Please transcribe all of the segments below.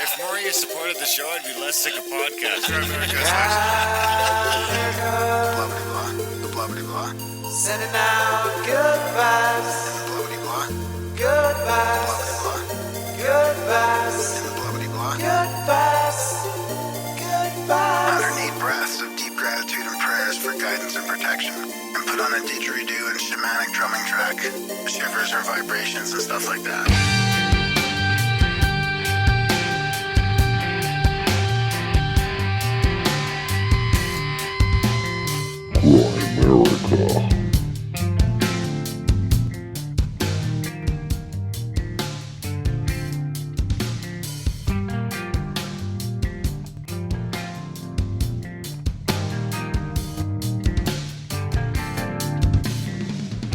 If more of you supported the show, I'd be less sick of podcasts. The blah blah blah. Sending out good vibes. The blah blah blah. Good vibes. Good vibes. The blah blah blah. Good vibes. Good vibes. 108 breaths of deep gratitude and prayers for guidance and protection. And put on a didgeridoo and shamanic drumming track. Shivers or vibrations and stuff like that.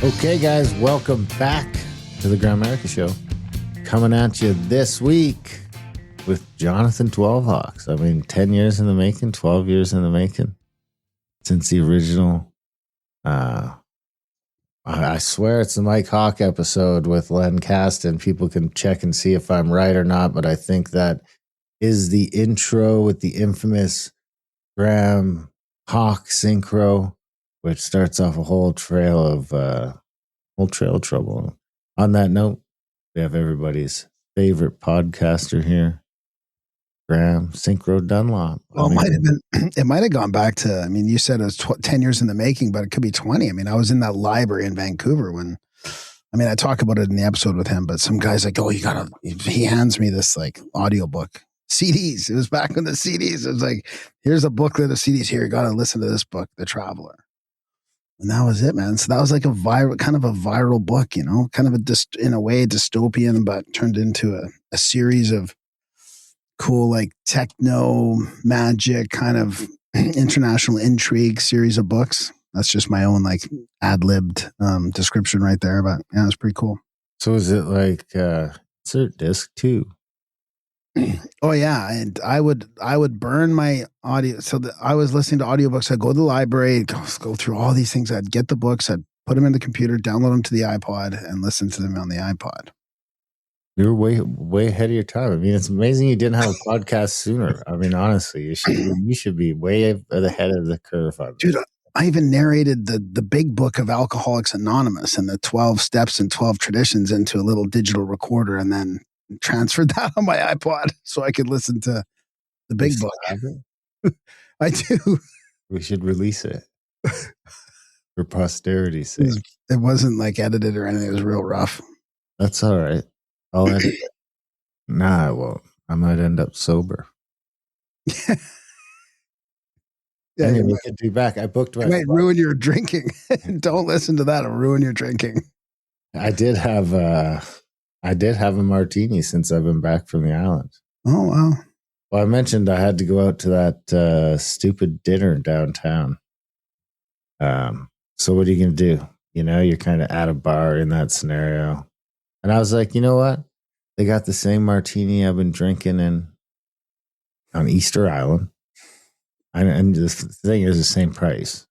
Okay, guys, welcome back to the Grimerica Show. Coming at you this week with Jonathan 12 Hawks. I mean, 10 years in the making, 12 years in the making since the original. I swear it's the Mike Hawk episode with Len Caston. People can check and see if I'm right or not, but I think that is the intro with the infamous Graham Hawk synchro, which starts off a whole trail of trouble. On that note, we have everybody's favorite podcaster here, Graham Synchro Dunlop. Well, it might have gone back to, I mean, you said it was 10 years in the making, but it could be 20. I mean, I was in that library in Vancouver when, I mean, I talk about it in the episode with him, but some guy's like, oh, he hands me this like audiobook. CDs. It was back when the CDs, it was like, here's a booklet of CDs here. You got to listen to this book, The Traveler. And that was it, man. So that was like kind of a viral book, you know, kind of in a way dystopian, but turned into a series of cool, like techno magic kind of international intrigue series of books. That's just my own like ad-libbed description right there, but yeah, it's pretty cool. So is it like insert disc 2? Oh yeah, and I would burn my audio. So I was listening to audiobooks. I'd go to the library, go through all these things. I'd get the books, I'd put them in the computer, download them to the iPod, and listen to them on the iPod. You're way ahead of your time. I mean, it's amazing you didn't have a podcast sooner. I mean, honestly, you should be way ahead of the curve on Dude, I even narrated the big book of Alcoholics Anonymous and the 12 steps and 12 traditions into a little digital recorder, and then transferred that on my iPod so I could listen to the big book. I do. We should release it for posterity's sake. It wasn't like edited or anything. It was real rough. That's all right. I'll edit it. Nah, I won't. I might end up sober. Yeah, anyway, we could do back. I booked my. It might ruin your drinking. Don't listen to that. It'll ruin your drinking. I did have a martini since I've been back from the island. Oh, wow. Well, I mentioned I had to go out to that stupid dinner downtown. So what are you going to do? You know, you're kind of at a bar in that scenario. And I was like, you know what? They got the same martini I've been drinking on Easter Island. And the thing is the same price.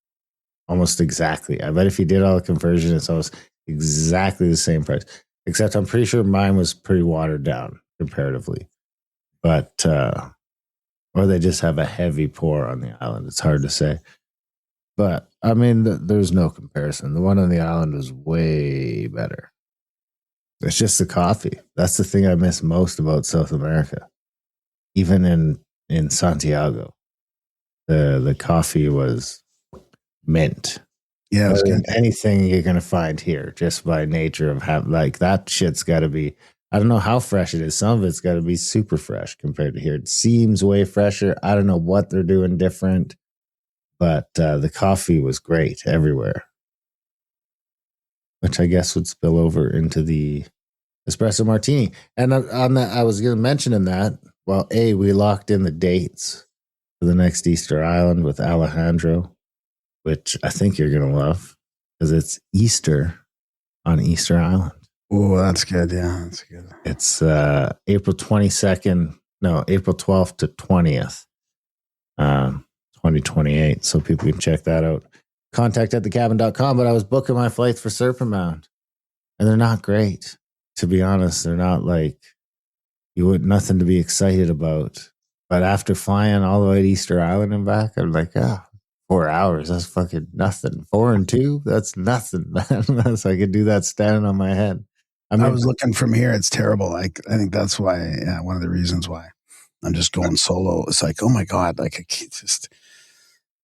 Almost exactly. I bet if you did all the conversion, it's almost exactly the same price. Except I'm pretty sure mine was pretty watered down comparatively. But, or they just have a heavy pour on the island. It's hard to say. But, I mean, there's no comparison. The one on the island was way better. It's just the coffee. That's the thing I miss most about South America. Even in Santiago, the coffee was mint. Yeah, it was good. Anything you're going to find here, just by nature of like that shit's got to be, I don't know how fresh it is. Some of it's got to be super fresh compared to here. It seems way fresher. I don't know what they're doing different, but the coffee was great everywhere, which I guess would spill over into the espresso martini. And on that, I was going to mention in that, well, we locked in the dates for the next Easter Island with Alejandro, which I think you're going to love because it's Easter on Easter Island. Oh, that's good. Yeah, that's good. It's April 12th to 20th, 2028. So people can check that out. Contact@thecabin.com. But I was booking my flights for Serpent Mound, and they're not great. To be honest, they're not like you would nothing to be excited about. But after flying all the way to Easter Island and back, I'm like, 4 hours, that's fucking nothing. 4 and 2, that's nothing, man. So I could do that standing on my head. I was looking from here. It's terrible. I think that's why, one of the reasons why I'm just going solo. It's like, oh my God, like I can't just,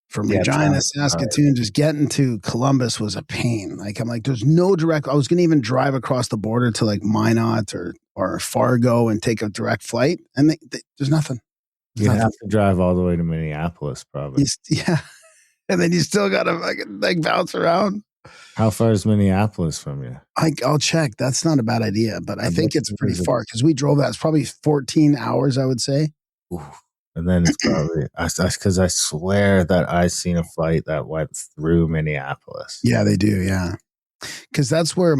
from Regina, Saskatoon, just getting to Columbus was a pain. Like, I'm like, there's no direct, I was going to even drive across the border to like Minot or Fargo and take a direct flight. And there's nothing. You have to drive all the way to Minneapolis, probably. Yeah. And then you still got to fucking like bounce around. How far is Minneapolis from you? I'll check. That's not a bad idea, but I think it's pretty far because we drove that. It's probably 14 hours, I would say. Ooh. And then it's probably, because I swear that I seen a flight that went through Minneapolis. Yeah, they do. Yeah. Because that's where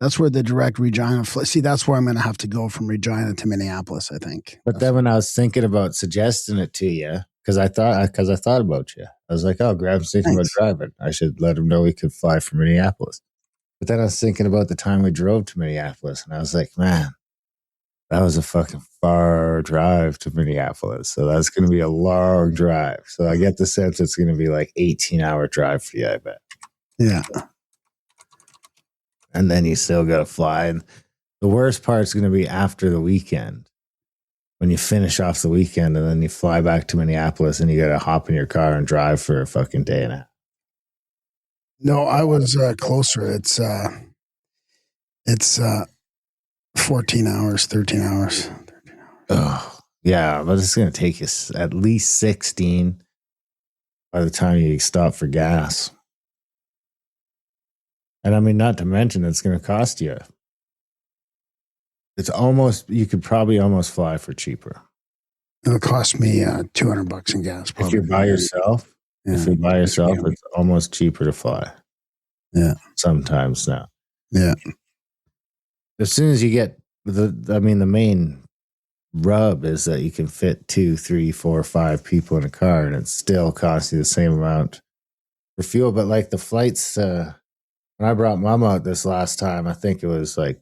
that's where the direct Regina flight. See, that's where I'm going to have to go from Regina to Minneapolis, I think. But then when I was thinking about suggesting it to you, because I thought about you. I was like, oh, Graham's thinking about driving. I should let him know we could fly from Minneapolis. But then I was thinking about the time we drove to Minneapolis, and I was like, man, that was a fucking far drive to Minneapolis. So that's going to be a long drive. So I get the sense it's going to be like 18-hour drive for you, I bet. Yeah. And then you still got to fly. And the worst part is going to be after the weekend. When you finish off the weekend and then you fly back to Minneapolis and you got to hop in your car and drive for a fucking day and a half. No, I was closer. It's 14 hours, 13 hours. Oh, yeah, but it's going to take you at least 16 by the time you stop for gas. And I mean, not to mention it's going to cost you. It's almost, you could probably almost fly for cheaper. It'll cost me $200 in gas. Probably. If you're by yourself, it's almost cheaper to fly. Yeah. Sometimes now. Yeah. As soon as you get the main rub is that you can fit 2, 3, 4, 5 people in a car and it still costs you the same amount for fuel. But like the flights, when I brought Mom out this last time, I think it was like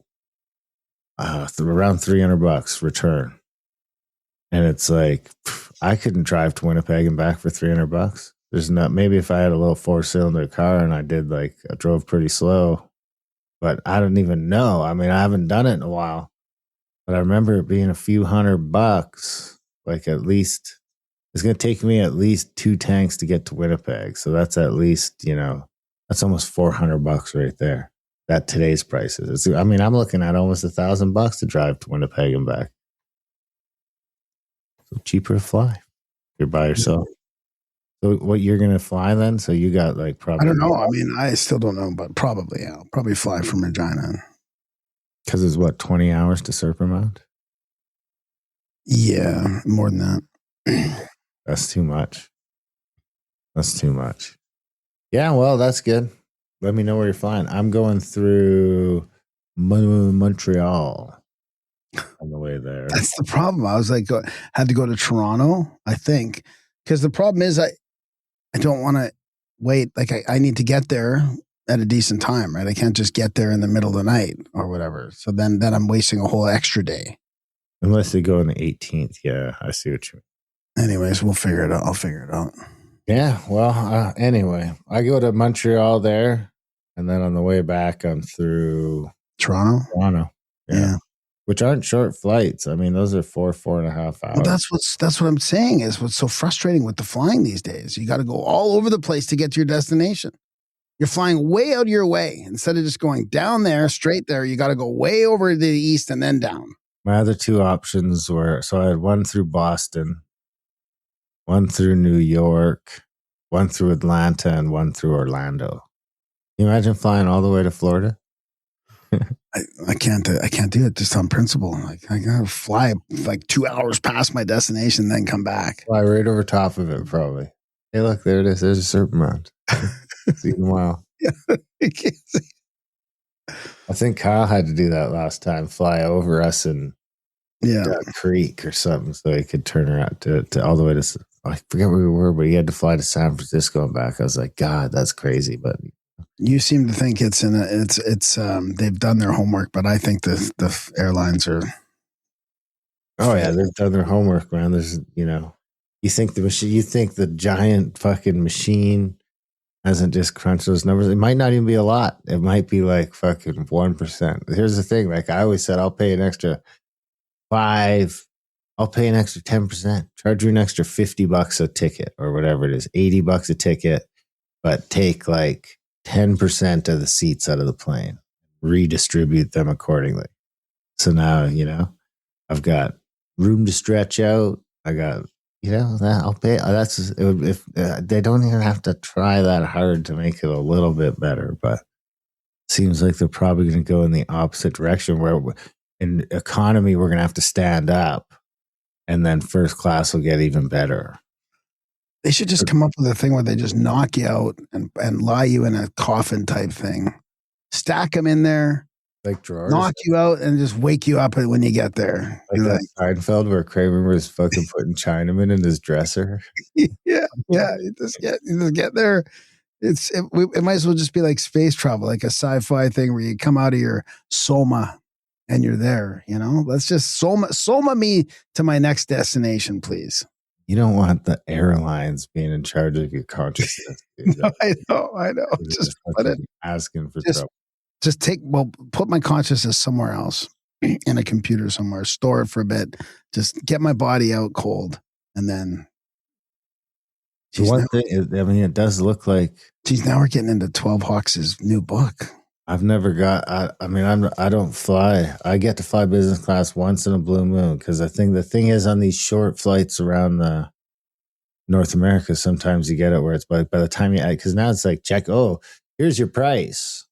around $300 return. And it's like, I couldn't drive to Winnipeg and back for $300. There's not, maybe if I had a little 4-cylinder car and I drove pretty slow, but I don't even know. I mean, I haven't done it in a while, but I remember it being a few $100, like at least, it's going to take me at least 2 tanks to get to Winnipeg. So that's at least, that's almost $400 right there. At today's prices. I'm looking at almost $1,000 to drive to Winnipeg and back. So cheaper to fly. If you're by yourself. So what, you're going to fly then? So you got like probably. I don't know. I mean, I still don't know, but probably, I'll probably fly from Regina. Because it's 20 hours to Serpentine? Yeah, more than that. That's too much. Yeah, well, that's good. Let me know where you're flying. I'm going through Montreal on the way there. That's the problem. I was like, had to go to Toronto, I think, because the problem is I don't want to wait. Like I need to get there at a decent time, right? I can't just get there in the middle of the night or whatever. So then I'm wasting a whole extra day. Unless they go on the 18th. Yeah, I see what you mean. Anyways, we'll figure it out. I'll figure it out. Yeah, well, anyway, I go to Montreal there. And then on the way back, I'm through Toronto. Yeah. Which aren't short flights. I mean, those are 4.5 hours. Well, that's what I'm saying is what's so frustrating with the flying these days. You got to go all over the place to get to your destination. You're flying way out of your way. Instead of just going down there, straight there, you got to go way over to the east and then down. My other 2 options were, so I had one through Boston, one through New York, one through Atlanta, and one through Orlando. Can you imagine flying all the way to Florida? I can't do it just on principle. Like I gotta fly like 2 hours past my destination, then come back. Fly right over top of it, probably. Hey, look, there it is. There's a Serpentine. See you in a while. Yeah, I can't see. I think Kyle had to do that last time. Fly over us in Duck Creek or something, so he could turn around to all the way to. I forget where we were, but he had to fly to San Francisco and back. I was like, God, that's crazy, but. You seem to think it's they've done their homework, but I think the airlines are. Oh yeah, they've done their homework, man. There's, you think the giant fucking machine hasn't just crunched those numbers. It might not even be a lot. It might be like fucking 1%. Here's the thing. Like I always said, I'll pay an extra 5. I'll pay an extra 10%. Charge you an extra $50 a ticket or whatever it is, $80 a ticket, but take like 10% of the seats out of the plane, redistribute them accordingly. So now, I've got room to stretch out. I got, that I'll pay. If they don't even have to try that hard to make it a little bit better, but it seems like they're probably going to go in the opposite direction where in economy, we're going to have to stand up and then first class will get even better. They should just come up with a thing where they just knock you out and lie you in a coffin type thing. Stack them in there, like drawers, knock you out, and just wake you up when you get there. Like that Seinfeld where Kramer was fucking putting Chinaman in his dresser. Yeah. You just get there. It might as well just be like space travel, like a sci-fi thing where you come out of your soma and you're there. Let's just soma me to my next destination, please. You don't want the airlines being in charge of your consciousness. No, I know. Just put it. Asking for trouble. Just put my consciousness somewhere else in a computer somewhere, store it for a bit, just get my body out cold. And then. It does look like. Geez, now we're getting into 12 Hawks' new book. I've never got, I don't fly. I get to fly business class once in a blue moon because I think the thing is on these short flights around the North America, sometimes you get it where it's by the time because now it's like check, here's your price.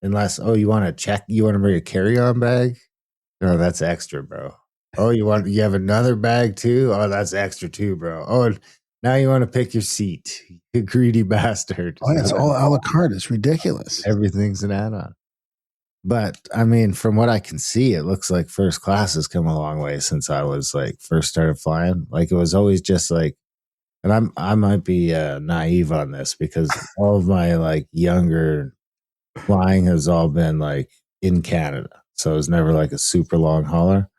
Unless, you want to bring a carry-on bag? No, that's extra, bro. You have another bag too? Oh, that's extra too, bro. Oh, now you want to pick your seat, you greedy bastard. Oh, it's all a la carte. It's ridiculous. Everything's an add-on. But, from what I can see, it looks like first class has come a long way since I was, first started flying. Like, it was always just, and I might be naive on this because all of my, younger flying has all been, in Canada. So it was never, a super long hauler.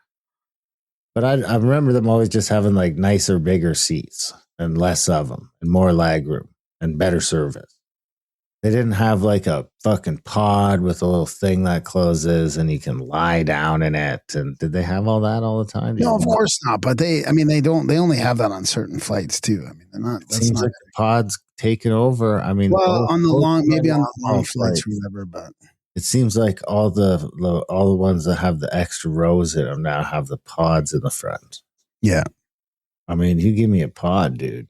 But I remember them always just having, nicer, bigger seats. And less of them, and more lag room, and better service. They didn't have a fucking pod with a little thing that closes, and you can lie down in it. And did they have all that all the time? No, of course not. But they don't. They only have that on certain flights too. They're not. It seems like the pod's taken over. On the long flights or whatever. But it seems like all the ones that have the extra rows in them now have the pods in the front. Yeah. You give me a pod, dude.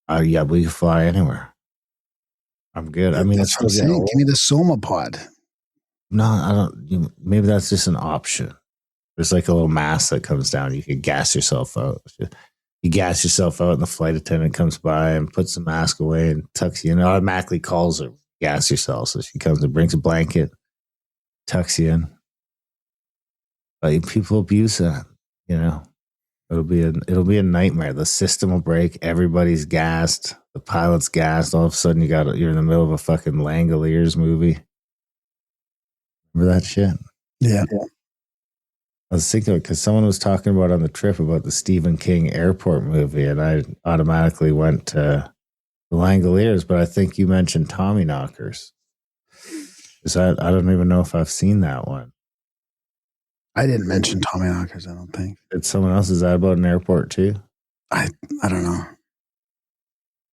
Yeah, we can fly anywhere. I'm good. That's what I'm saying. Give me the Soma pod. No, I don't. Maybe that's just an option. There's a little mask that comes down. You can gas yourself out. You gas yourself out, and the flight attendant comes by and puts the mask away and tucks you in. And automatically calls her, gas yourself. So she comes and brings a blanket, tucks you in. But people abuse that, It'll be a nightmare. The system will break. Everybody's gassed. The pilot's gassed. All of a sudden, you're in the middle of a fucking Langoliers movie. Remember that shit? Yeah. I was thinking of it because someone was talking about on the trip about the Stephen King airport movie, and I automatically went to the Langoliers. But I think you mentioned Tommyknockers. I don't even know if I've seen that one. I didn't mention Tommyknockers, I don't think. Did someone else? Is that about an airport too? I don't know.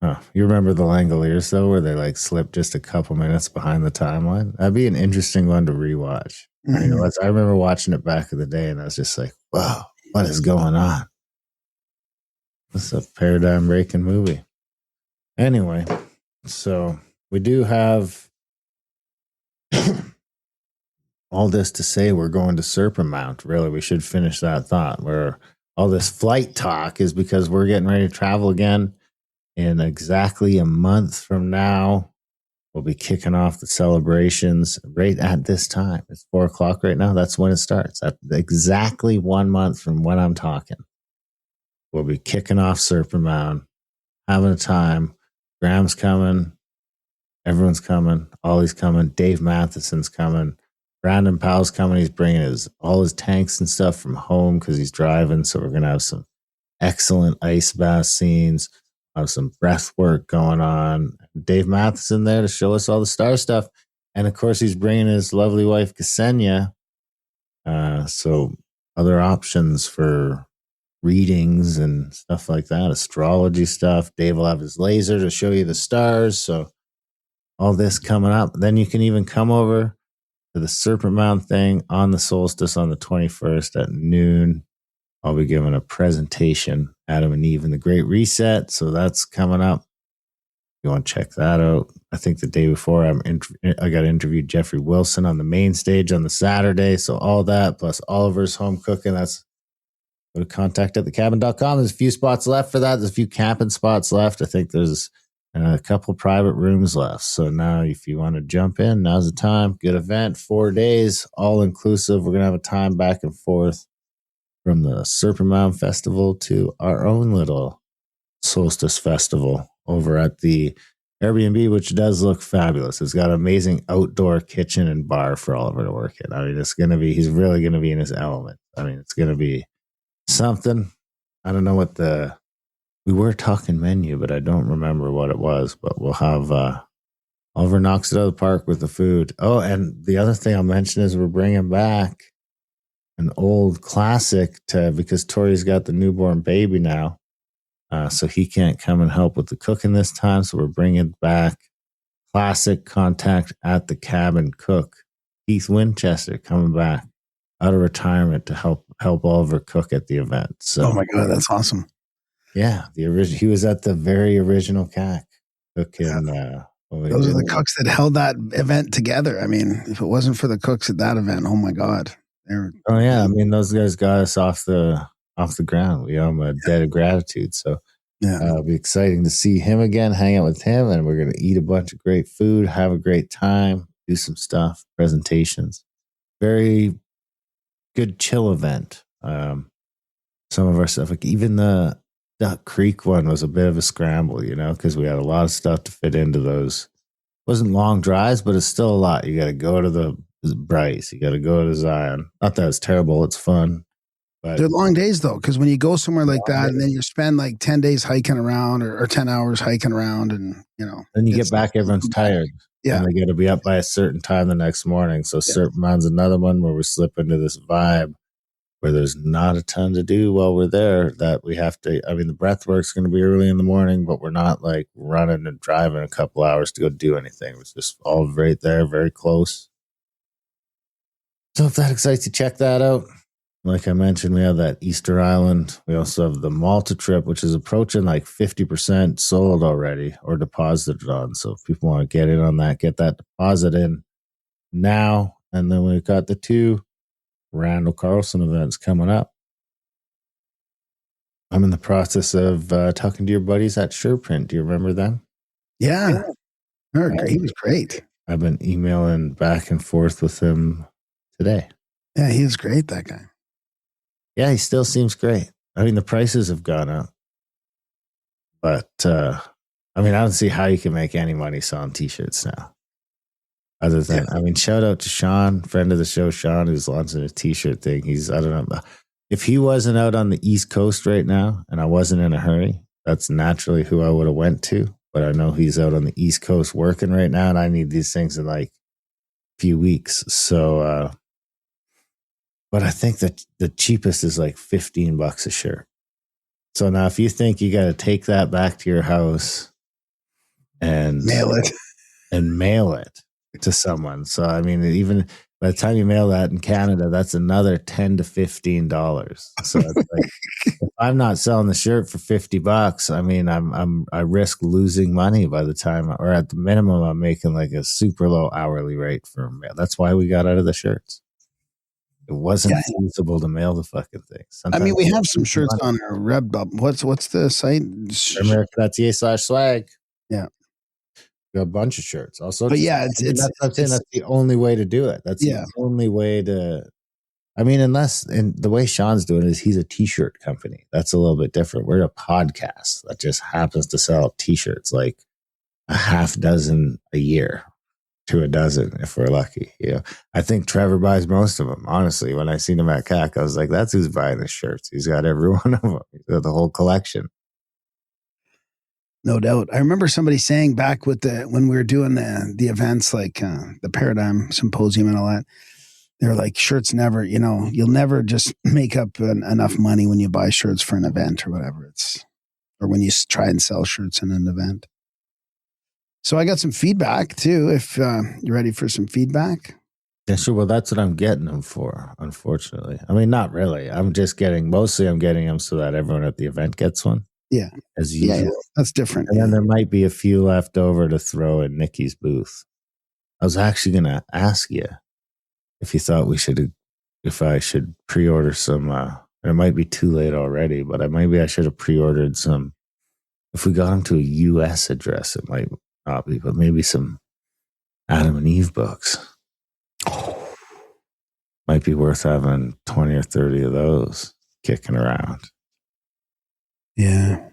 Oh, you remember the Langoliers though, where they slipped just a couple minutes behind the timeline? That'd be an interesting one to rewatch. Mm-hmm. I remember watching it back in the day, and I was just like, "Wow, what is going on?" This is a paradigm breaking movie. Anyway, so we do have all this to say we're going to Serpent Mount. Really, we should finish that thought. Where all this flight talk is because we're getting ready to travel again. In exactly a month from now, we'll be kicking off the celebrations right at this time. It's 4:00 right now. That's when it starts. At exactly 1 month from when I'm talking. We'll be kicking off Serpent Mound, having a time. Graham's coming. Everyone's coming. Ollie's coming. Dave Matheson's coming. Brandon Powell's coming. He's bringing all his tanks and stuff from home because he's driving. So we're going to have some excellent ice bath scenes, have some breath work going on. Dave Matheson there to show us all the star stuff. And of course, he's bringing his lovely wife, Ksenia. So other options for readings and stuff like that, astrology stuff. Dave will have his laser to show you the stars. So all this coming up. Then you can even come over to the Serpent Mound thing on the solstice on the 21st at noon. I'll be giving a presentation, Adam and Eve and the Great Reset. So that's coming up. You want to check that out. I think the day before I got interviewed Jeffrey Wilson on the main stage on the Saturday. So all that plus Oliver's home cooking. That's go to contact@thecabin.com. There's a few spots left for that. There's a few camping spots left. I think there's a couple private rooms left. So now if you want to jump in, now's the time. Good event, 4 days, all inclusive. We're going to have a time back and forth from the Serpent Mound Festival to our own little solstice festival over at the Airbnb, which does look fabulous. It's got an amazing outdoor kitchen and bar for Oliver to work in. I mean, he's really going to be in his element. I mean, it's going to be something. I don't know what we were talking menu, but I don't remember what it was, but we'll have, Oliver knocks it out of the park with the food. Oh, and the other thing I'll mention is we're bringing back an old classic because Tori's got the newborn baby now. So he can't come and help with the cooking this time. So we're bringing back classic Contact at the Cabin cook, Keith Winchester, coming back out of retirement to help Oliver cook at the event. So, oh my God, that's awesome. Yeah, he was at the very original CAC cooking. Those are the cooks that held that event together. I mean, if it wasn't for the cooks at that event, oh my God. Oh yeah, I mean, those guys got us off the ground. We owe him a debt of gratitude. So it'll be exciting to see him again, hang out with him, and we're going to eat a bunch of great food, have a great time, do some stuff, presentations. Very good chill event. Some of our stuff, like even the Duck Creek one was a bit of a scramble, because we had a lot of stuff to fit into those. It wasn't long drives, but it's still a lot. You got to go to the Bryce. You got to go to Zion. Not that it's terrible. It's fun. But they're long days though, because when you go somewhere like that and then you spend like 10 days hiking around or 10 hours hiking around and, then you get back, everyone's tired. Yeah. And they got to be up by a certain time the next morning. So Serpent Mound's another one where we slip into this vibe where there's not a ton to do while we're there that we have to. I mean, the breath work's going to be early in the morning, but we're not like running and driving a couple hours to go do anything. It's just all right there, very close. So if that excites you, check that out. Like I mentioned, we have that Easter Island. We also have the Malta trip, which is approaching like 50% sold already or deposited on. So if people want to get in on that, get that deposit in now. And then we've got the 2 Randall Carlson events coming up. I'm in the process of talking to your buddies at SurePrint. Do you remember them? Yeah. He was great. I've been emailing back and forth with him today. Yeah, he was great, that guy. Yeah, he still seems great. I mean, the prices have gone up. But, I don't see how you can make any money selling T-shirts now. Other than, shout out to Sean, friend of the show, Sean, who's launching a T-shirt thing. I don't know. If he wasn't out on the East Coast right now and I wasn't in a hurry, that's naturally who I would have went to. But I know he's out on the East Coast working right now and I need these things in like a few weeks. So, but I think that the cheapest is like $15 a shirt. So now if you think you got to take that back to your house and mail it to someone. So, I mean, even by the time you mail that in Canada, that's another $10 to $15. So it's like, if I'm not selling the shirt for $50, I mean, I risk losing money by the time, or at the minimum, I'm making like a super low hourly rate for mail. That's why we got out of the shirts. It wasn't feasible to mail the fucking thing. Sometimes we have some shirts on our Redbubble. What's the site? America.ca/swag. Yeah. We got a bunch of shirts. Also, but yeah, that's the only way to do it. That's the only way to. I mean, and the way Sean's doing it is he's a T-shirt company. That's a little bit different. We're a podcast that just happens to sell T-shirts. Like a half dozen a year to a dozen if we're lucky. I think Trevor buys most of them. Honestly, when I seen him at CAC, I was like, that's who's buying his shirts. He's got every one of them. He's got the whole collection. No doubt. I remember somebody saying back with when we were doing the events like the Paradigm Symposium and all that, they were like, shirts never, you'll never just make up enough money when you buy shirts for an event or whatever or when you try and sell shirts in an event. So I got some feedback too, if you're ready for some feedback. Yeah, sure. Well, that's what I'm getting them for, unfortunately. I mean, not really. I'm getting them so that everyone at the event gets one. Yeah. As usual. Yeah. That's different. And then there might be a few left over to throw in Nikki's booth. I was actually going to ask you if you thought if I should pre-order some, and it might be too late already, but maybe I should have pre-ordered some. If we got them to a U.S. address, it might not be, but maybe some Adam and Eve books. Might be worth having 20 or 30 of those kicking around. Yeah.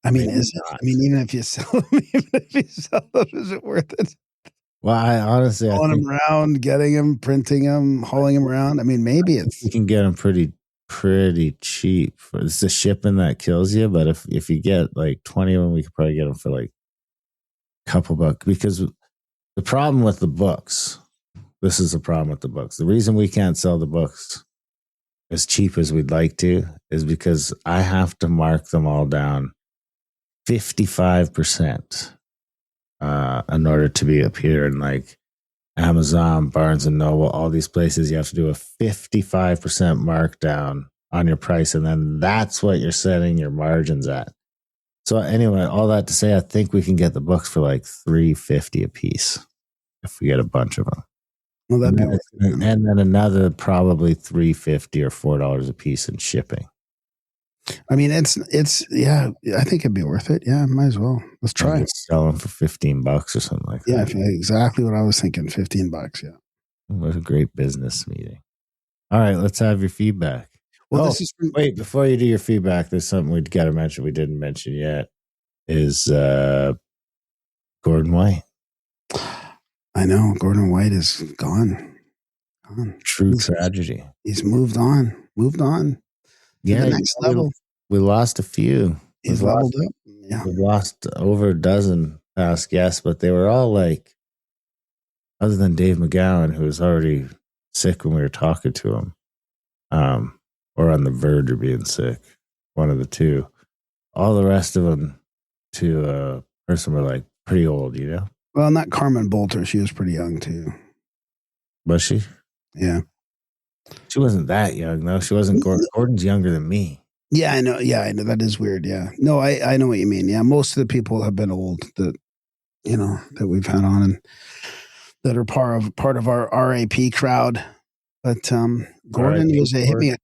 I mean, even if you sell them, is it worth it? Well, I hauling them around, getting them, printing them, hauling them around. I mean, maybe you can get them pretty cheap. It's the shipping that kills you. But if you get like 20 of them, we could probably get them for like a couple bucks. Because the problem with the books, this is the problem with the books. The reason we can't sell the books as cheap as we'd like to is because I have to mark them all down 55% in order to be up here in like Amazon, Barnes and Noble, all these places. You have to do a 55% markdown on your price, and then that's what you're setting your margins at. So anyway, all that to say, I think we can get the books for like $3.50 a piece if we get a bunch of them. Well, that'd be and then another probably $3.50 or $4 a piece in shipping. I mean, it's yeah. I think it'd be worth it. Yeah, might as well. Let's try it. Sell them for $15 or something like that. Yeah, exactly what I was thinking. $15. Yeah. What a great business meeting. All right, let's have your feedback. Well, wait, before you do your feedback, there's something we've got to mention we didn't mention yet. Is Gordon White. I know. Gordon White is gone. True tragedy. He's moved on. Yeah, the next level. We lost a few. He's leveled up. Yeah. We lost over a dozen past guests, but they were all like, other than Dave McGowan, who was already sick when we were talking to him, or on the verge of being sick, one of the two. All the rest of them, to a person, were like pretty old, Well, not Carmen Bolter. She was pretty young too. Was she? Yeah. She wasn't that young, though. She wasn't. Gordon's younger than me. Yeah, I know. Yeah, I know. That is weird. Yeah. No, I know what you mean. Yeah, most of the people have been old that we've had on and that are part of our RAP crowd. But Gordon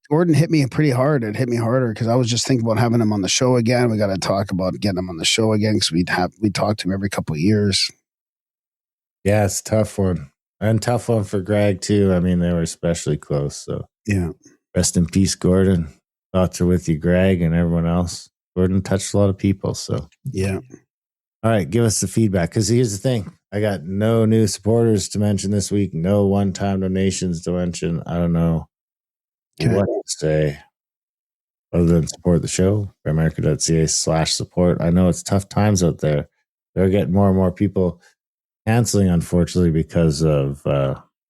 Gordon hit me pretty hard. It hit me harder because I was just thinking about having him on the show again. We got to talk about getting him on the show again because we talk to him every couple of years. Yeah, it's a tough one. And tough one for Greg, too. I mean, they were especially close. So, yeah. Rest in peace, Gordon. Thoughts are with you, Greg, and everyone else. Gordon touched a lot of people. So, yeah. All right, give us the feedback. Because here's the thing. I got no new supporters to mention this week. No one-time donations to mention. I don't know what to say other than support the show. Grimerica.ca/support. I know it's tough times out there. They're getting more and more people canceling, unfortunately, because of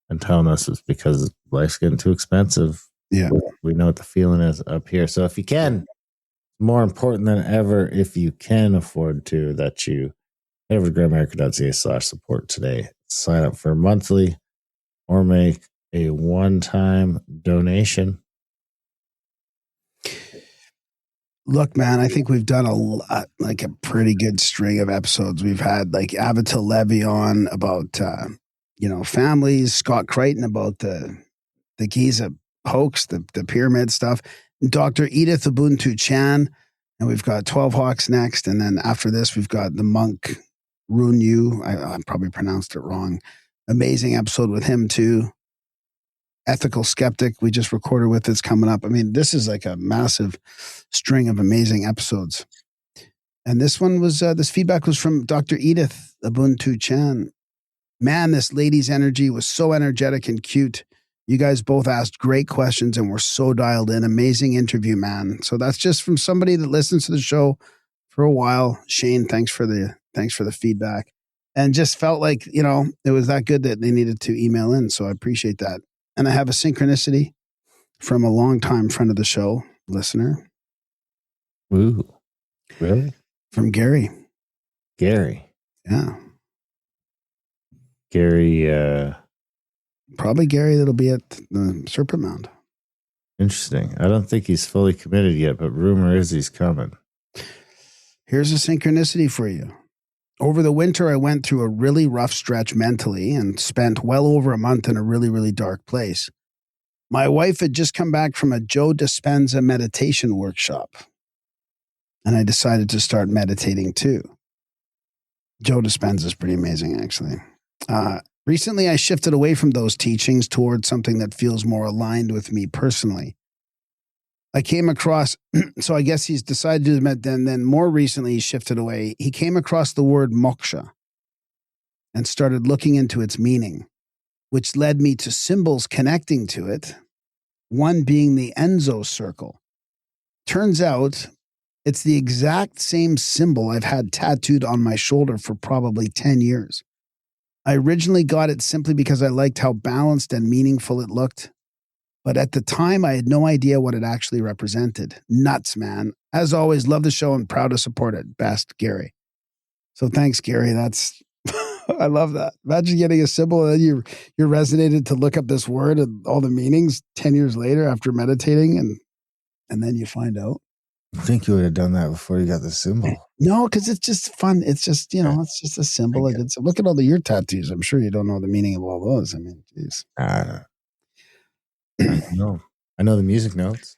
and telling us it's because life's getting too expensive. Yeah, we know what the feeling is up here. So if you can, more important than ever, if you can afford to, that you head over to grimerica.ca/support today. Sign up for monthly or make a one-time donation. Look, man, I think we've done a pretty good string of episodes. We've had like Avatil Levy on about, families, Scott Crichton about the Giza hoax, the pyramid stuff, Dr. Edith Ubuntu Chan, and we've got 12 Hawks next. And then after this, we've got the monk Run Yu. I probably pronounced it wrong. Amazing episode with him too. Ethical Skeptic we just recorded with is coming up. I mean, this is like a massive string of amazing episodes. And this one was, this feedback was from Dr. Edith Ubuntu Chan. Man, this lady's energy was so energetic and cute. You guys both asked great questions and were so dialed in. Amazing interview, man. So that's just from somebody that listens to the show for a while. Shane, thanks for the feedback. And just felt like, you know, it was that good that they needed to email in. So I appreciate that. And I have a synchronicity from a longtime friend of the show, listener. Ooh, really? From Gary. Gary. Yeah. Gary, Probably Gary that'll be at the Serpent Mound. interesting. I don't think he's fully committed yet, but rumor is he's coming. Here's a synchronicity for you. Over the winter, I went through a really rough stretch mentally and spent well over a month in a really, really dark place. My wife had just come back from a Joe Dispenza meditation workshop, and I decided to start meditating too. Joe Dispenza is pretty amazing, actually. Recently, I shifted away from those teachings towards something that feels more aligned with me personally. I came across, so I guess he's decided to do then more recently he shifted away. He came across the word moksha and started looking into its meaning, which led me to symbols connecting to it, one being the Enzo circle. Turns out it's the exact same symbol I've had tattooed on my shoulder for probably 10 years. I originally got it simply because I liked how balanced and meaningful it looked. But at the time, I had no idea what it actually represented. Nuts, man. As always, love the show and proud to support it. Best, Gary. So thanks, Gary. That's, I love that. Imagine getting a symbol and then you're resonated to look up this word and all the meanings 10 years later after meditating and then you find out. I think you would have done that before you got the symbol. No, because it's just fun. It's just, you know, it's just a symbol. Like look at all your tattoos. I'm sure you don't know the meaning of all those. I mean, geez. No, I know the music notes.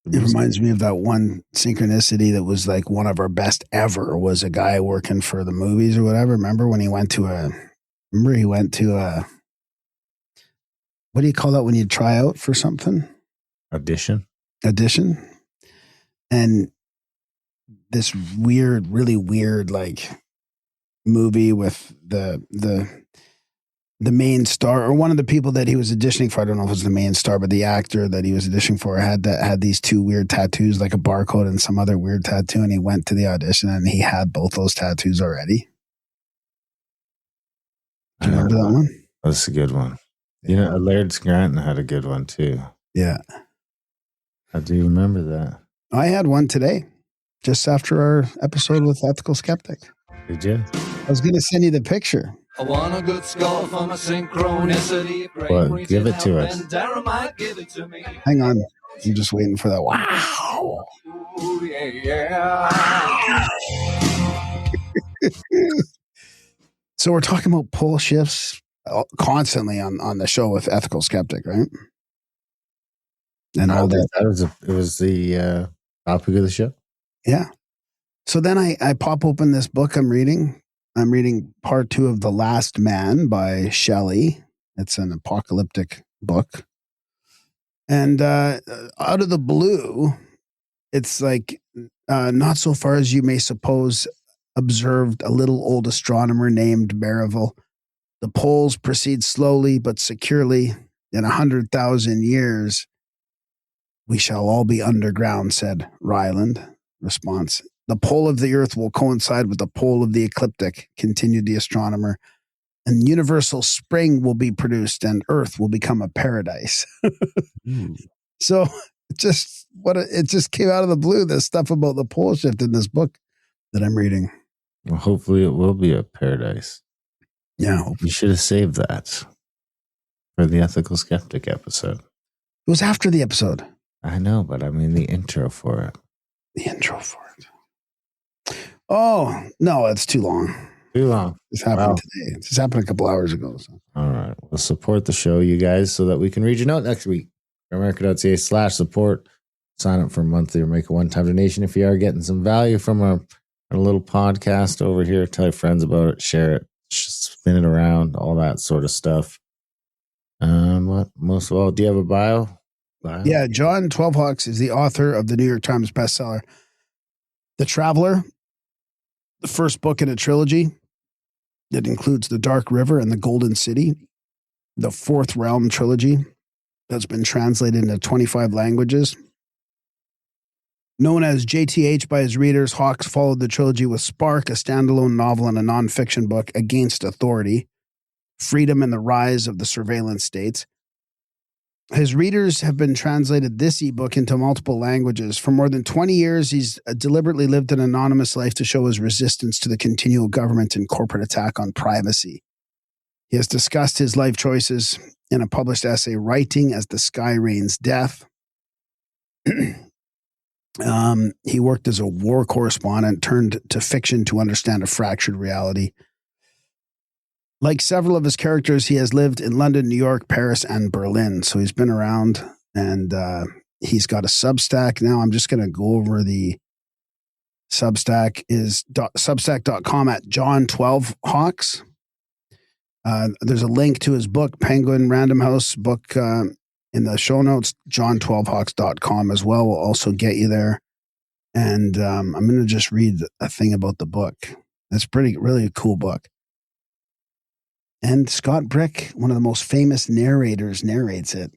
It reminds me of that one synchronicity that was like one of our best ever was a guy working for the movies or whatever. Remember when he went to what do you call that when you try out for something? Audition. And this really weird like movie with the main star or one of the people that he was auditioning for. I don't know if it was the main star, but the actor that he was auditioning for had these two weird tattoos, like a barcode and some other weird tattoo. And he went to the audition and he had both those tattoos already. Do you remember that one? That's a good one. You know, Laird Scranton had a good one too. Yeah. I do remember that. I had one today, just after our episode with Ethical Skeptic. Did you? I was going to send you the picture. I want a good skull for my synchronicity. Well, give it to us. Might give it to me. Hang on. I'm just waiting for that. Wow. Ooh, yeah. So we're talking about pole shifts constantly on the show with Ethical Skeptic, right? And all that. It was the topic of the show. Yeah. So then I pop open this book I'm reading. I'm reading part 2 of The Last Man by Shelley. It's an apocalyptic book. And out of the blue, it's like, not so far as you may suppose, observed a little old astronomer named Merivale. The poles proceed slowly but securely. In 100,000 years, we shall all be underground, said Ryland. Response. The pole of the earth will coincide with the pole of the ecliptic, continued the astronomer, and universal spring will be produced and earth will become a paradise. So it just came out of the blue, this stuff about the pole shift in this book that I'm reading. Well, hopefully it will be a paradise. Yeah. You should have saved that for the Ethical Skeptic episode. It was after the episode. I know, but I mean the intro for it. The intro for it. Oh, no, it's too long. Too long. This happened today. This happened a couple hours ago. So. All right. Well, support the show, you guys, so that we can read your note next week. America.ca/support. Sign up for a monthly or make a one-time donation if you are getting some value from our little podcast over here. Tell your friends about it. Share it. Spin it around. All that sort of stuff. Most of all, do you have a bio? Yeah, John 12 Hawks is the author of the New York Times bestseller, The Traveler, the first book in a trilogy that includes The Dark River and The Golden City, the Fourth Realm trilogy that's been translated into 25 languages. Known as JTH by his readers, Hawkes followed the trilogy with Spark, a standalone novel and a nonfiction book, Against Authority, Freedom and the Rise of the Surveillance States. His readers have been translated this ebook into multiple languages. For more than 20 years, he's deliberately lived an anonymous life to show his resistance to the continual government and corporate attack on privacy. He has discussed his life choices in a published essay, Writing as the Sky Rains Death. He worked as a war correspondent, turned to fiction to understand a fractured reality. Like several of his characters, he has lived in London, New York, Paris, and Berlin. So he's been around, and he's got a Substack. Now I'm just going to go over the Substack is substack.com at John12Hawks. There's a link to his book, Penguin Random House book, in the show notes. John12Hawks.com as well will also get you there. And I'm going to just read a thing about the book. It's really a cool book. And Scott Brick, one of the most famous narrators, narrates it.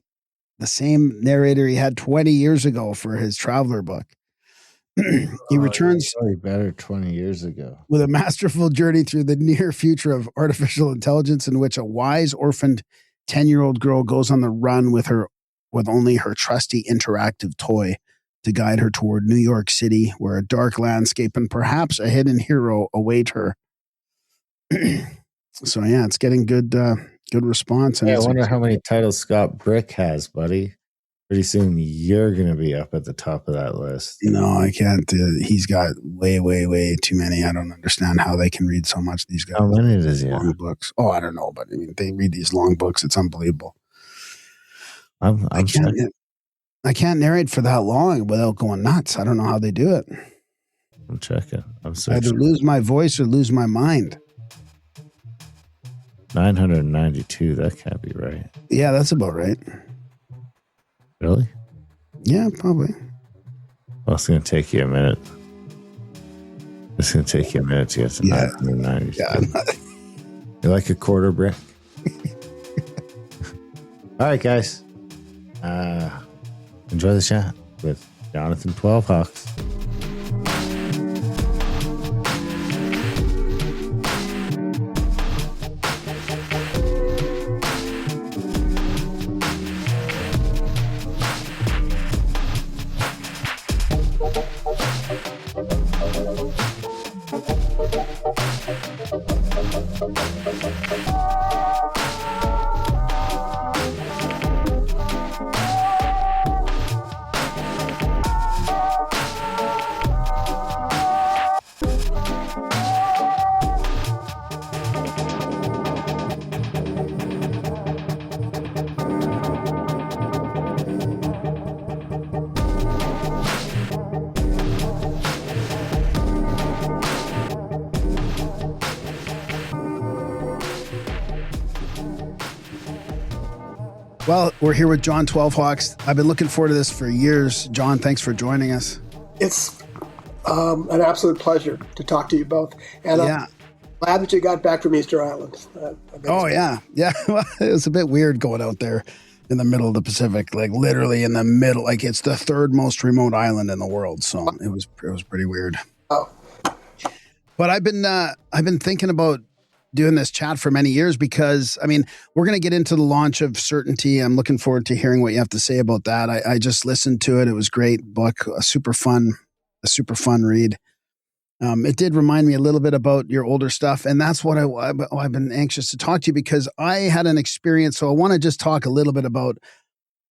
The same narrator he had 20 years ago for his Traveler book. He returns probably better 20 years ago with a masterful journey through the near future of artificial intelligence, in which a wise orphaned 10-year-old girl goes on the run with only her trusty interactive toy to guide her toward New York City, where a dark landscape and perhaps a hidden hero await her. So yeah, it's getting good response. And I wonder how many titles Scott Brick has, buddy. Pretty soon you're going to be up at the top of that list. No, I can't. He's got way, way, way too many. I don't understand how they can read so much. These guys. How many does he have? Long books. Oh, I don't know, but I mean, they read these long books. It's unbelievable. I can't narrate for that long without going nuts. I don't know how they do it. I'm checking. I'm Either searching. lose my voice or lose my mind. 992. That can't be right. Yeah, that's about right. Really? Yeah, probably. Well, it's going to take you a minute. It's going to take you a minute to get to 992. Yeah. You like a quarter brick? All right, guys. Enjoy the chat with Jonathan 12 Hawks. Well, we're here with John 12 Hawks. I've been looking forward to this for years. John, thanks for joining us. It's an absolute pleasure to talk to you both. And I'm glad that you got back from Easter Island. Yeah. Well, it was a bit weird going out there in the middle of the Pacific, like literally in the middle. Like it's the third most remote island in the world. So it was pretty weird. Oh. But I've been thinking about doing this chat for many years because, I mean, we're going to get into the launch of Certainty. I'm looking forward to hearing what you have to say about that. I just listened to it. It was a great book, a super fun read. It did remind me a little bit about your older stuff. And that's what I've been anxious to talk to you because I had an experience. So I want to just talk a little bit about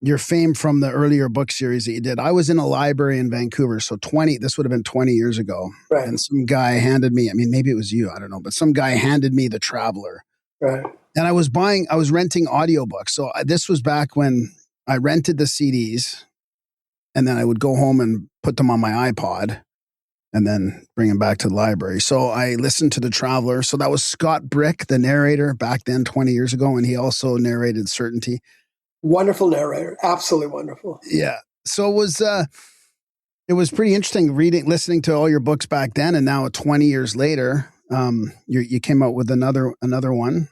your fame from the earlier book series that you did. I was in a library in Vancouver. So this would have been 20 years ago. Right. And some guy handed me, I mean, maybe it was you, I don't know, but some guy handed me The Traveler. Right. And I was renting audiobooks. So this was back when I rented the CDs and then I would go home and put them on my iPod and then bring them back to the library. So I listened to The Traveler. So that was Scott Brick, the narrator back then 20 years ago. And he also narrated Certainty. Wonderful narrator. Absolutely wonderful. Yeah. So it was, It was pretty interesting listening to all your books back then, and now 20 years later, you came out with another one.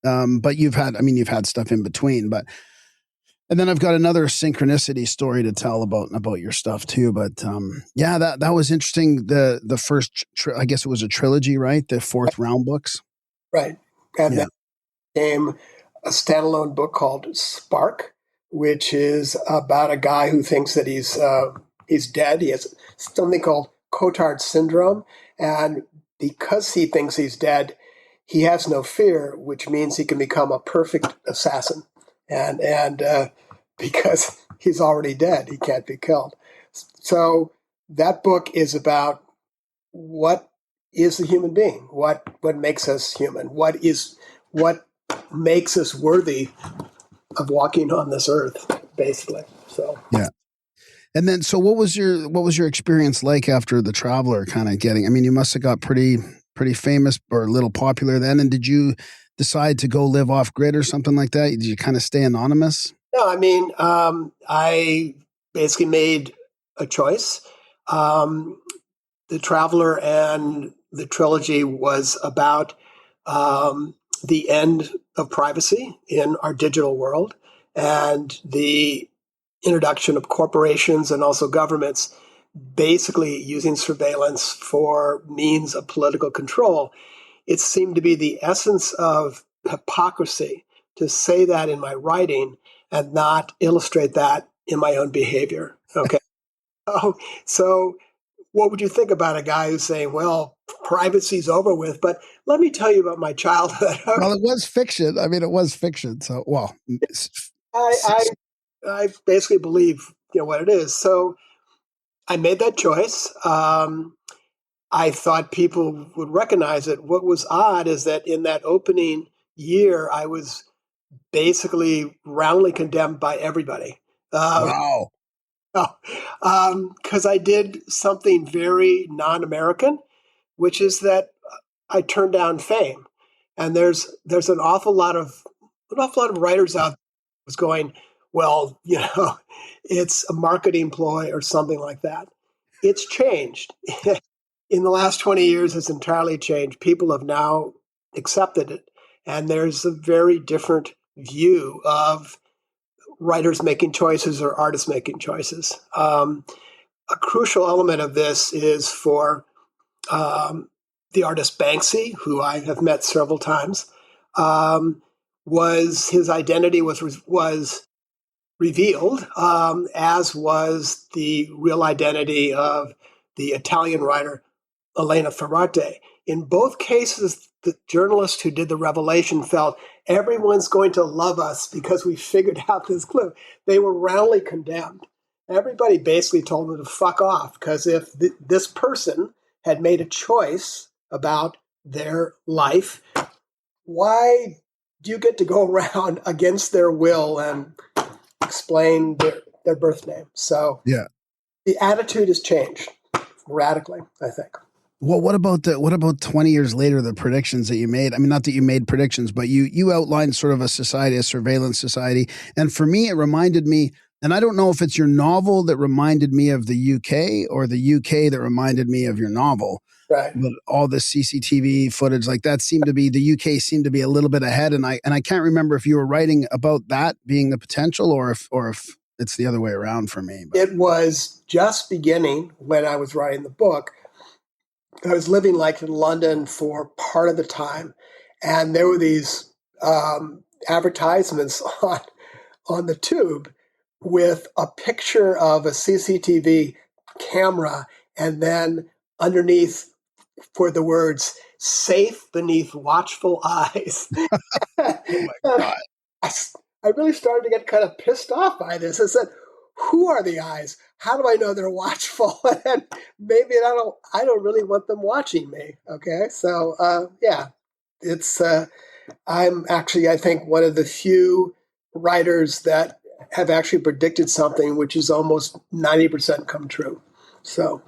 But you've had stuff in between, and then I've got another synchronicity story to tell about your stuff too. But that was interesting. The first, I guess it was a trilogy, right? The fourth round books, right? And that became a standalone book called Spark, which is about a guy who thinks that he's dead. He has something called Cotard syndrome, and because he thinks he's dead, he has no fear, which means he can become a perfect assassin. And because he's already dead, he can't be killed. So that book is about what is the human being, what makes us human, what makes us worthy of walking on this earth, basically. So yeah. And then, so what was your experience like after The Traveler kind of getting? I mean, you must have got pretty famous or a little popular then. And did you decide to go live off grid or something like that? Did you kind of stay anonymous? No, I mean, I basically made a choice. The Traveler and the trilogy was about the end of privacy in our digital world and the introduction of corporations and also governments basically using surveillance for means of political control. It seemed to be the essence of hypocrisy to say that in my writing and not illustrate that in my own behavior. Okay. So what would you think about a guy who's saying, well, privacy's over with, but let me tell you about my childhood. Well, it was fiction. I mean, it was fiction. So, well, I basically believe what it is. So I made that choice. I thought people would recognize it. What was odd is that in that opening year, I was basically roundly condemned by everybody. Wow. Because I did something very non-American, which is that I turned down fame. And there's an awful lot of writers out there who's going, well, it's a marketing ploy or something like that. It's changed. In the last 20 years, it's entirely changed. People have now accepted it. And there's a very different view of writers making choices or artists making choices. A crucial element of this is for the artist Banksy, who I have met several times. His identity was revealed, as was the real identity of the Italian writer Elena Ferrante. In both cases, the journalist who did the revelation felt everyone's going to love us because we figured out this clue. They were roundly condemned. Everybody basically told them to fuck off because if this person had made a choice about their life, why do you get to go around against their will and explain their birth name? So yeah, the attitude has changed radically, I think. Well, what about 20 years later, the predictions that you made? I mean, not that you made predictions, but you outlined sort of a surveillance society. And for me, it reminded me, and I don't know if it's your novel that reminded me of the UK or the UK that reminded me of your novel. Right. But all the CCTV footage like that the UK seemed to be a little bit ahead. And I can't remember if you were writing about that being the potential or if it's the other way around for me. But. It was just beginning when I was writing the book. I was living in London for part of the time, and there were these advertisements on the tube with a picture of a CCTV camera, and then underneath for the words "safe beneath watchful eyes." Oh my God! I really started to get kind of pissed off by this. I said, who are the eyes? How do I know they're watchful? And maybe I don't really want them watching me. Okay. So, it's, I'm actually, I think, one of the few writers that have actually predicted something which is almost 90% come true. So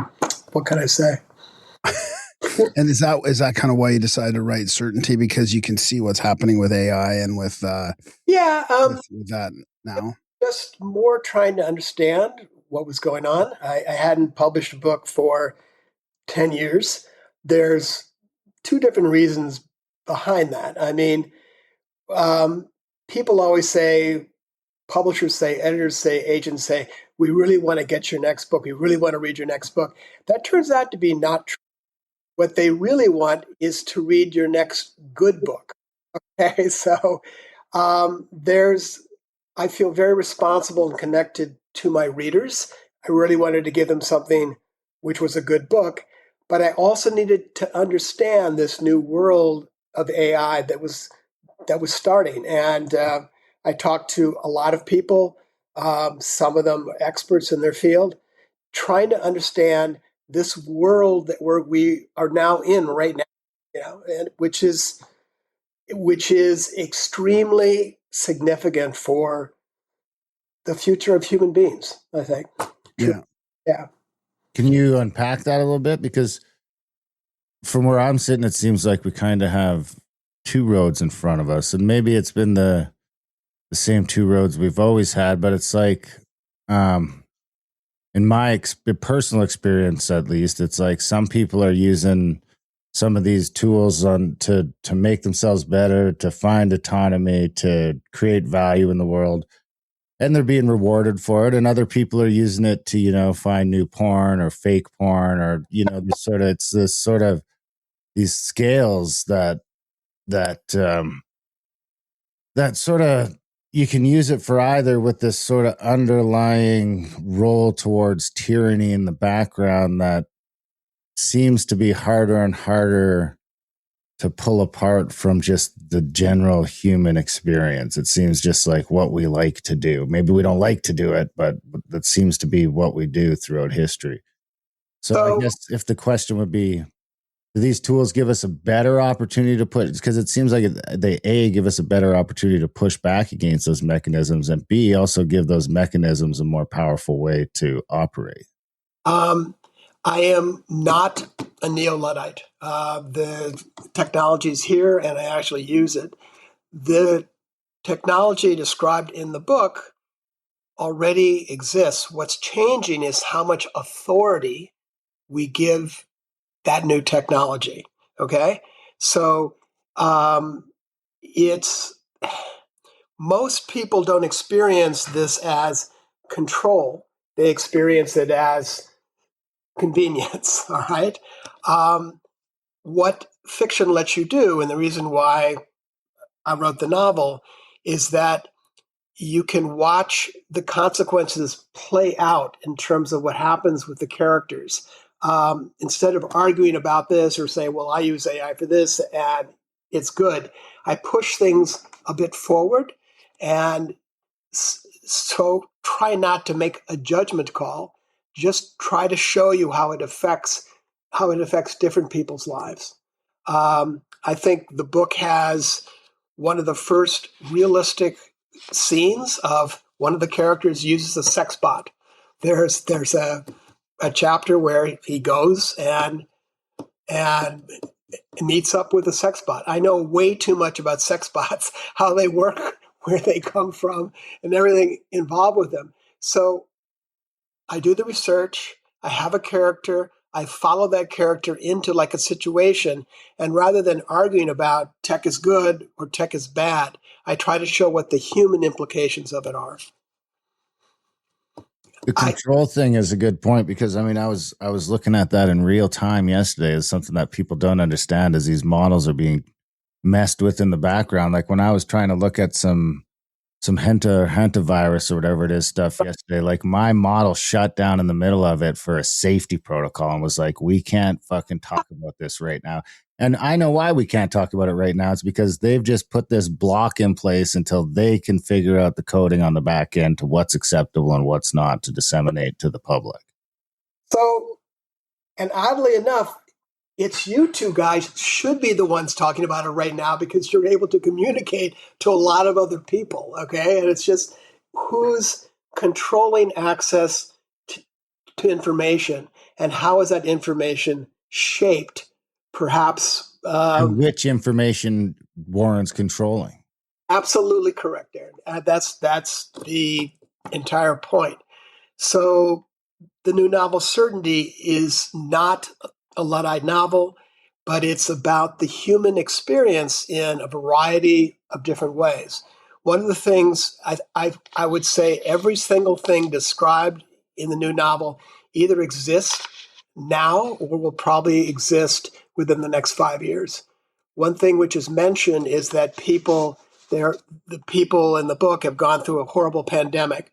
what can I say? And is that kind of why you decided to write Certainty? Because you can see what's happening with AI and with that now? Just more trying to understand what was going on. I hadn't published a book for 10 years. There's two different reasons behind that. I mean, people always say, publishers say, editors say, agents say, we really want to get your next book. We really want to read your next book. That turns out to be not true. What they really want is to read your next good book. Okay, so I feel very responsible and connected to my readers. I really wanted to give them something which was a good book, but I also needed to understand this new world of AI that was starting. And I talked to a lot of people, some of them experts in their field, trying to understand this world that we are now in right now, and which is extremely significant for the future of human beings, I think. Yeah. Yeah. Can you unpack that a little bit? Because from where I'm sitting, it seems like we kind of have two roads in front of us, and maybe it's been the same two roads we've always had, but it's like, in my personal experience, at least, it's like some people are using some of these tools to make themselves better, to find autonomy, to create value in the world, and they're being rewarded for it. And other people are using it to, find new porn or fake porn, or, it's this sort of these scales that sort of, you can use it for either, with this sort of underlying roll towards tyranny in the background that seems to be harder and harder to pull apart from just the general human experience. It seems just like what we like to do. Maybe we don't like to do it, but that seems to be what we do throughout history. So I guess if the question would be, do these tools give us a better opportunity to because it seems like they A, give us a better opportunity to push back against those mechanisms, and B, also give those mechanisms a more powerful way to operate? I am not a neo-Luddite. The technology is here, and I actually use it. The technology described in the book already exists. What's changing is how much authority we give that new technology. Okay, so most people don't experience this as control; they experience it as convenience. All right. What fiction lets you do, and the reason why I wrote the novel, is that you can watch the consequences play out in terms of what happens with the characters. Instead of arguing about this or saying, well, I use AI for this and it's good, I push things a bit forward, and so try not to make a judgment call. Just try to show you how it affects different people's lives. I think the book has one of the first realistic scenes of one of the characters uses a sex bot. There's a chapter where he goes and meets up with a sex bot. I know way too much about sex bots, how they work, where they come from, and everything involved with them. So I do the research, I have a character, I follow that character into like a situation, and rather than arguing about tech is good or tech is bad, I try to show what the human implications of it are. The control thing is a good point, because I was looking at that in real time yesterday. Is something that people don't understand, is these models are being messed with in the background. Like when I was trying to look at some hantavirus or whatever it is stuff yesterday, like my model shut down in the middle of it for a safety protocol and was like, we can't fucking talk about this right now. And I know why we can't talk about it right now. It's because they've just put this block in place until they can figure out the coding on the back end to what's acceptable and what's not to disseminate to the public. So, and oddly enough, it's you two guys should be the ones talking about it right now, because you're able to communicate to a lot of other people, okay? And it's just who's controlling access to information, and how is that information shaped, perhaps. And which information warrants controlling. Absolutely correct, Aaron. That's the entire point. So the new novel Certainty is not a Luddite novel, but it's about the human experience in a variety of different ways. One of the things I would say every single thing described in the new novel either exists now or will probably exist within the next 5 years. One thing which is mentioned is that the people in the book have gone through a horrible pandemic.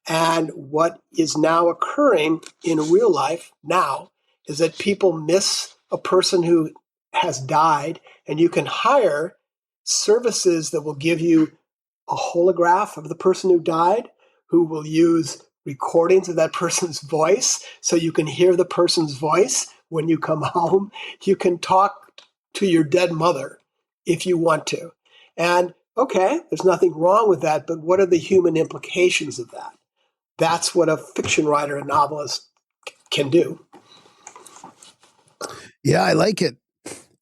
And what is now occurring in real life now is that people miss a person who has died, and you can hire services that will give you a holograph of the person who died, who will use recordings of that person's voice so you can hear the person's voice when you come home. You can talk to your dead mother if you want to. And okay, there's nothing wrong with that, but what are the human implications of that? That's what a fiction writer and novelist can do. Yeah, I like it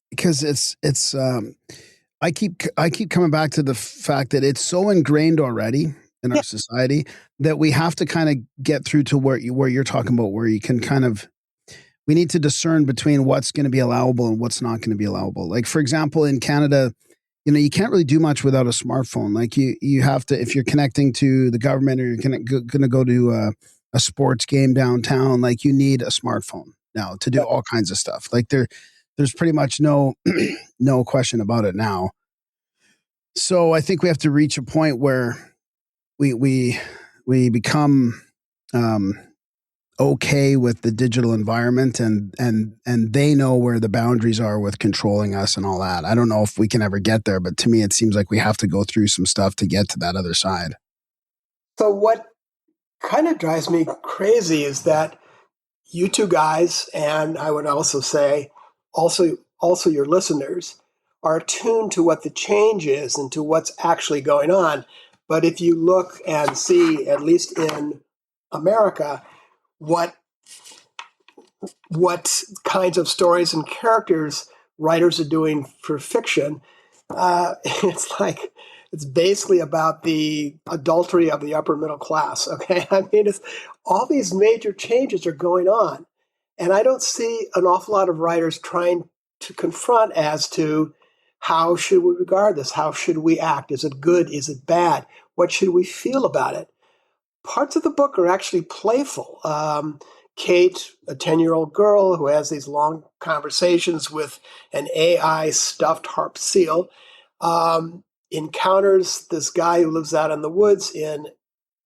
because it's I keep coming back to the fact that it's so ingrained already in our society that we have to kind of get through to where you're talking about, where you can kind of, we need to discern between what's going to be allowable and what's not going to be allowable. Like, for example, in Canada, you can't really do much without a smartphone. Like you have to, if you're connecting to the government or you're going to go to a sports game downtown, like you need a smartphone now to do all kinds of stuff. Like there's pretty much no question about it now. So I think we have to reach a point where we become okay with the digital environment and they know where the boundaries are with controlling us and all that. I don't know if we can ever get there, but to me, it seems like we have to go through some stuff to get to that other side. So what kind of drives me crazy is that you two guys, and I would also say also your listeners, are attuned to what the change is and to what's actually going on. But if you look and see, at least in America, what kinds of stories and characters writers are doing for fiction, it's basically about the adultery of the upper middle class. Okay, I mean, all these major changes are going on, and I don't see an awful lot of writers trying to confront as to how should we regard this? How should we act? Is it good? Is it bad? What should we feel about it? Parts of the book are actually playful. Kate, a 10-year-old girl who has these long conversations with an AI stuffed harp seal, encounters this guy who lives out in the woods in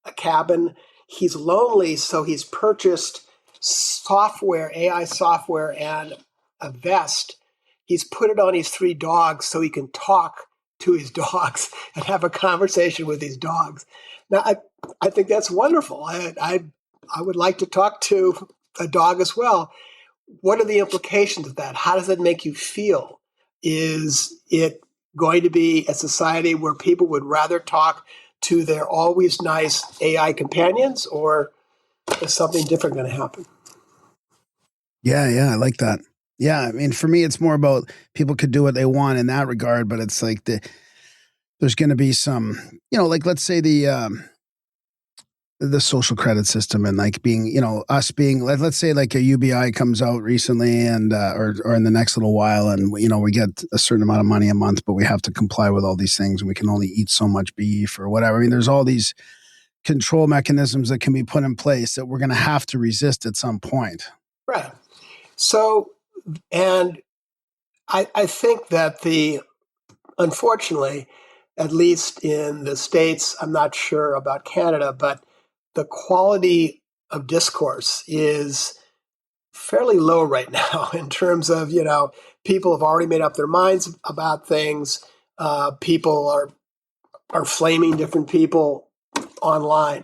a cabin. He's lonely, so he's purchased software, AI software, and a vest. He's put it on his 3 dogs so he can talk to his dogs and have a conversation with his dogs. Now, I think that's wonderful. I would like to talk to a dog as well. What are the implications of that? How does that make you feel? Is it going to be a society where people would rather talk to their always nice AI companions, or is something different going to happen? Yeah, I like that. Yeah, I mean, for me, it's more about people could do what they want in that regard, but it's like there's going to be some, like let's say the social credit system and like being, us being, let's say like a UBI comes out recently and or in the next little while, and we get a certain amount of money a month, but we have to comply with all these things, and we can only eat so much beef or whatever. I mean, there's all these control mechanisms that can be put in place that we're going to have to resist at some point. Right. So, and I think that unfortunately, at least in the States, I'm not sure about Canada, but the quality of discourse is fairly low right now in terms of, people have already made up their minds about things. People are flaming different people online.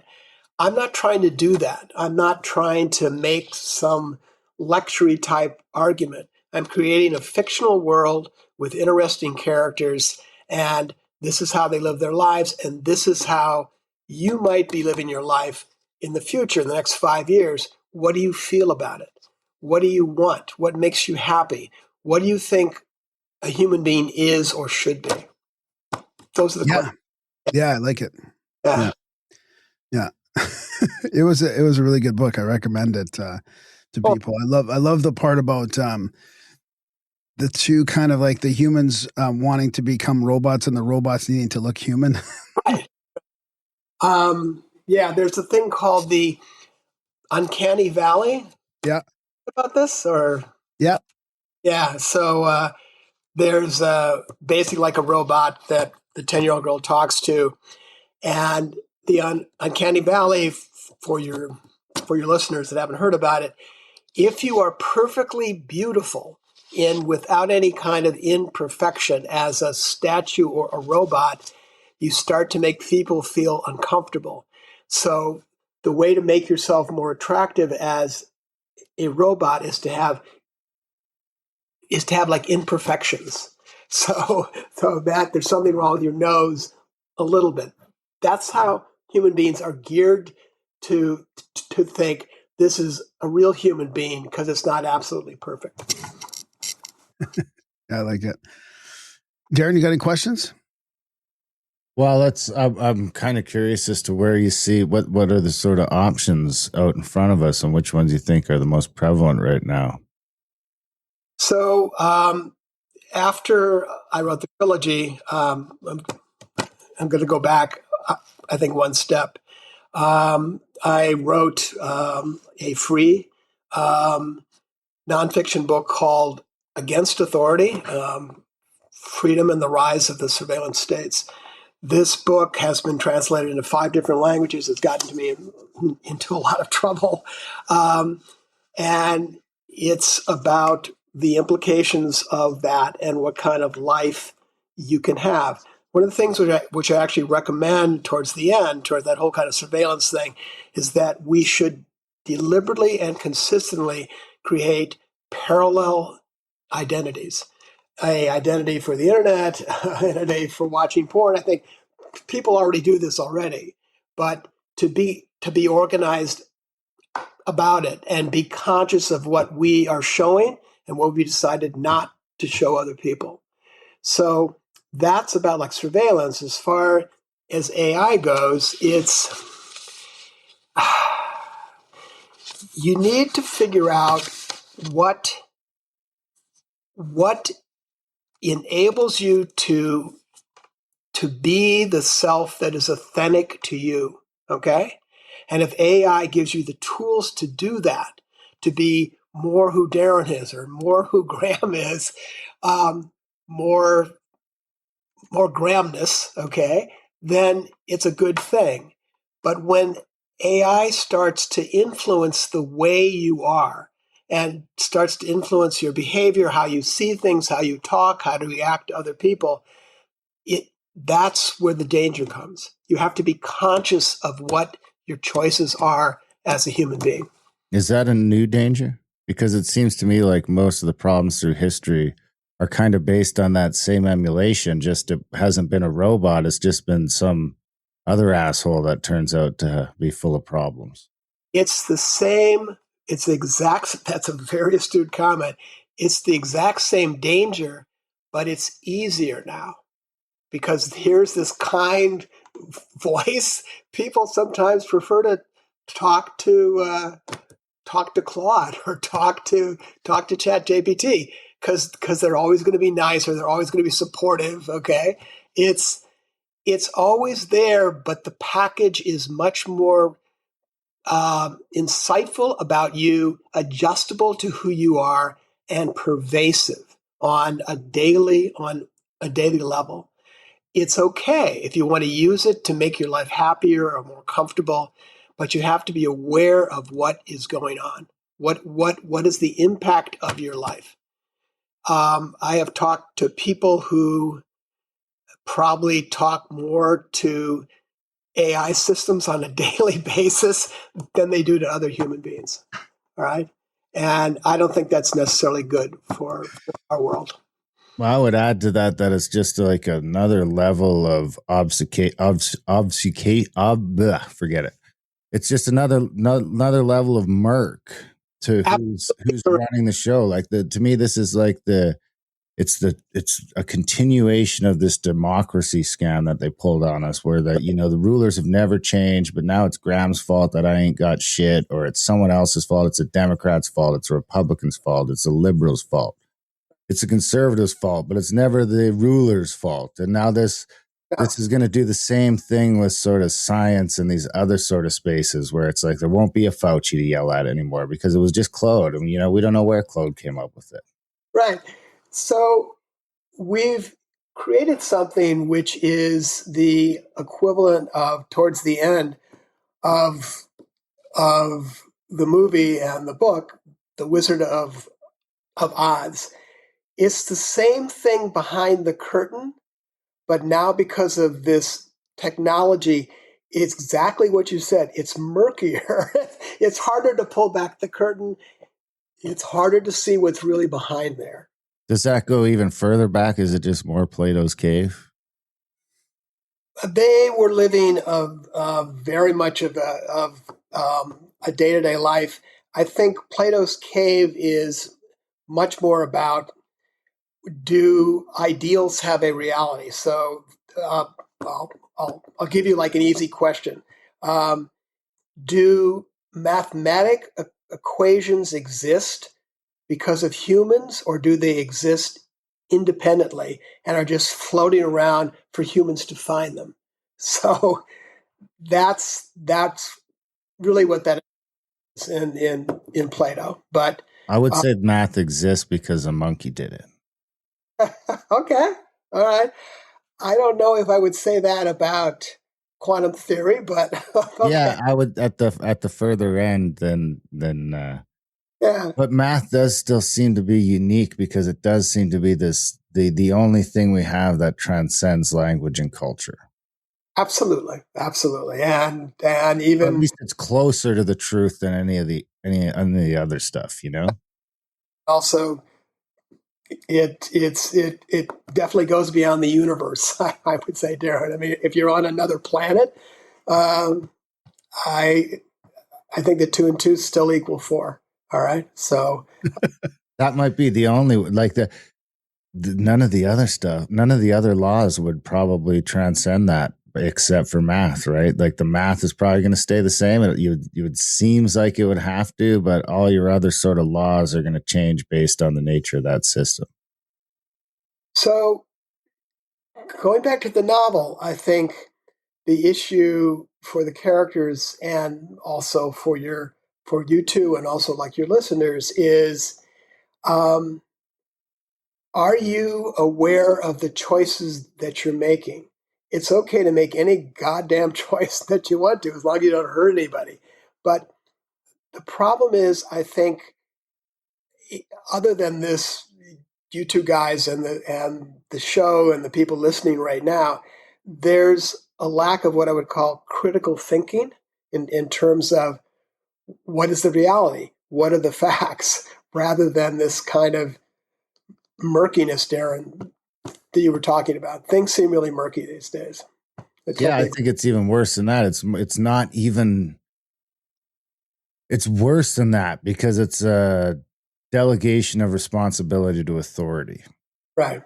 I'm not trying to do that. I'm not trying to make some lecture type argument. I'm creating a fictional world with interesting characters, and this is how they live their lives, and this is how you might be living your life in the future, in the next 5 years. What do you feel about it? What do you want? What makes you happy? What do you think a human being is or should be? Those are the questions. Yeah, I like it. Yeah. It was a really good book. I recommend it to people. I love the part about the two kind of like the humans wanting to become robots and the robots needing to look human. Yeah, there's a thing called the Uncanny Valley. Yeah. About this or Yeah. Yeah. So there's basically like a robot that the 10-year-old girl talks to, and the Uncanny Valley for your listeners that haven't heard about it. If you are perfectly beautiful without any kind of imperfection as a statue or a robot, you start to make people feel uncomfortable. So the way to make yourself more attractive as a robot is to have like imperfections. So that there's something wrong with your nose a little bit. That's how human beings are geared to think this is a real human being because it's not absolutely perfect. I like it. Darren, you got any questions? Well, I'm kind of curious as to where you see what are the sort of options out in front of us and which ones you think are the most prevalent right now. So after I wrote the trilogy, I'm going to go back, I think, one step. I wrote a free nonfiction book called Against Authority, Freedom and the Rise of the Surveillance States. This book has been translated into 5 different languages. It's gotten me into a lot of trouble. And it's about the implications of that and what kind of life you can have. One of the things which I actually recommend towards the end, toward that whole kind of surveillance thing, is that we should deliberately and consistently create parallel identities. An identity for the internet, an identity for watching porn. I think people already do this already, but to be organized about it and be conscious of what we are showing and what we decided not to show other people. So that's about like surveillance. As far as AI goes, it's you need to figure out what enables you to be the self that is authentic to you, okay? And if AI gives you the tools to do that, to be more who Darren is or more who Graham is, more Grahamness, okay, then it's a good thing. But when AI starts to influence the way you are and starts to influence your behavior, how you see things, how you talk, how to react to other people, that's where the danger comes. You have to be conscious of what your choices are as a human being. Is that a new danger? Because it seems to me like most of the problems through history are kind of based on that same emulation. Just it hasn't been a robot. It's just been some other asshole that turns out to be full of problems. It's the same. It's the exact. That's a very astute comment. It's the exact same danger, but it's easier now. Because here's this kind voice. People sometimes prefer to talk to Claude or talk to ChatGPT because they're always going to be nice or they're always going to be supportive. Okay, it's always there, but the package is much more insightful about you, adjustable to who you are, and pervasive on a daily level. It's okay if you want to use it to make your life happier or more comfortable, but you have to be aware of what is going on. What is the impact of your life? I have talked to people who probably talk more to AI systems on a daily basis than they do to other human beings. All right. And I don't think that's necessarily good for our world. Well, I would add to that it's just like another level of forget it. It's just another level of murk to who's running the show. Like to me, this is like the it's a continuation of this democracy scam that they pulled on us, where the rulers have never changed, but now it's Graham's fault that I ain't got shit, or it's someone else's fault. It's a Democrat's fault. It's a Republican's fault. It's a liberal's fault. It's a conservative's fault, but it's never the ruler's fault. And now this is going to do the same thing with sort of science and these other sort of spaces where it's like there won't be a Fauci to yell at anymore because it was just Claude. And, we don't know where Claude came up with it. Right. So we've created something which is the equivalent of, towards the end of the movie and the book, The Wizard of Oz. It's the same thing behind the curtain, but now because of this technology, it's exactly what you said. It's murkier. It's harder to pull back the curtain. It's harder to see what's really behind there. Does that go even further back? Is it just more Plato's Cave? They were living very much of a day-to-day life. I think Plato's Cave is much more about, do ideals have a reality? So I'll give you like an easy question. Do mathematic equations exist because of humans, or do they exist independently and are just floating around for humans to find them? So that's really what that is in Plato. But I would say math exists because a monkey did it. Okay. All right. I don't know if I would say that about quantum theory, but okay. Yeah, I would at the further end than Yeah. But math does still seem to be unique because it does seem to be the only thing we have that transcends language and culture. Absolutely. And even Or at least it's closer to the truth than any of the other stuff, also it definitely goes beyond the universe. I would say, Darren. I mean, if you're on another planet, I think that 2 and 2 still equal 4. All right, so that might be the only none of the other stuff, none of the other laws would probably transcend that except for math, right? Like the math is probably going to stay the same. It seems like it would have to, but all your other sort of laws are going to change based on the nature of that system. So going back to the novel, I think the issue for the characters and also for you two and also like your listeners is, are you aware of the choices that you're making? It's okay to make any goddamn choice that you want to, as long as you don't hurt anybody. But the problem is, I think, other than this, you two guys and the show and the people listening right now, there's a lack of what I would call critical thinking in terms of what is the reality, what are the facts, rather than this kind of murkiness, Darren, that you were talking about. Things seem really murky these days. I think it's even worse than that. It's not even. It's worse than that because it's a delegation of responsibility to authority. Right.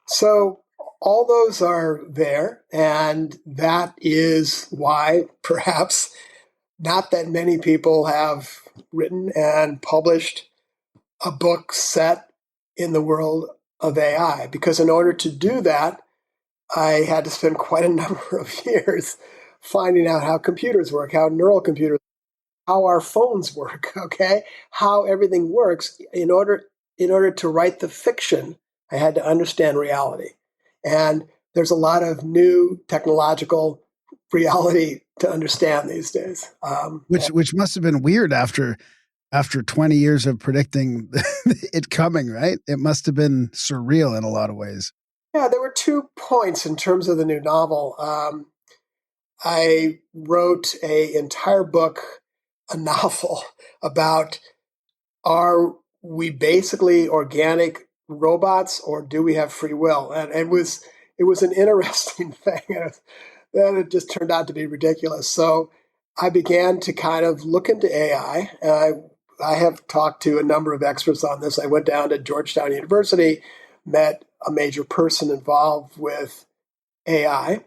So all those are there, and that is why perhaps not that many people have written and published a book set in the world of AI, because in order to do that, I had to spend quite a number of years finding out how computers work, how neural computers, how our phones work, okay, how everything works. In order to write the fiction, I had to understand reality. And there's a lot of new technological reality to understand these days. Which must have been weird after 20 years of predicting it coming, right? It must have been surreal in a lot of ways. Yeah, there were 2 points in terms of the new novel. I wrote an entire book, a novel, about, are we basically organic robots or do we have free will? And it was an interesting thing. Then it just turned out to be ridiculous. So I began to kind of look into AI. And I I have talked to a number of experts on this. I went down to Georgetown University, met a major person involved with AI,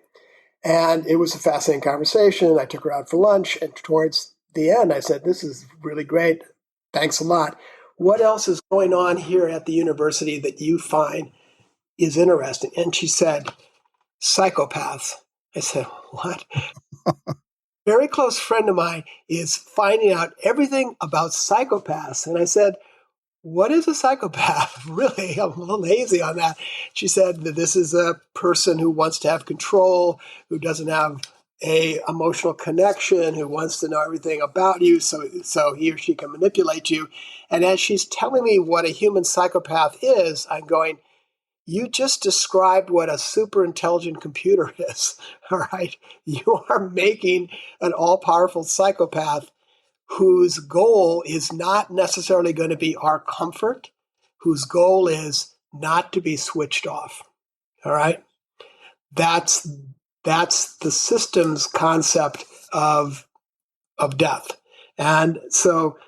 and it was a fascinating conversation. I took her out for lunch, and towards the end, I said, "This is really great. Thanks a lot. What else is going on here at the university that you find is interesting?" And she said, "Psychopaths." I said, "What?" Very close friend of mine is finding out everything about psychopaths. And I said, "What is a psychopath?" Really, I'm a little lazy on that. She said that this is a person who wants to have control, who doesn't have a emotional connection, who wants to know everything about you so he or she can manipulate you. And as she's telling me what a human psychopath is, I'm going, "You just described what a super intelligent computer is." All right. You are making an all-powerful psychopath whose goal is not necessarily going to be our comfort, whose goal is not to be switched off. All right. That's the system's concept of death. And so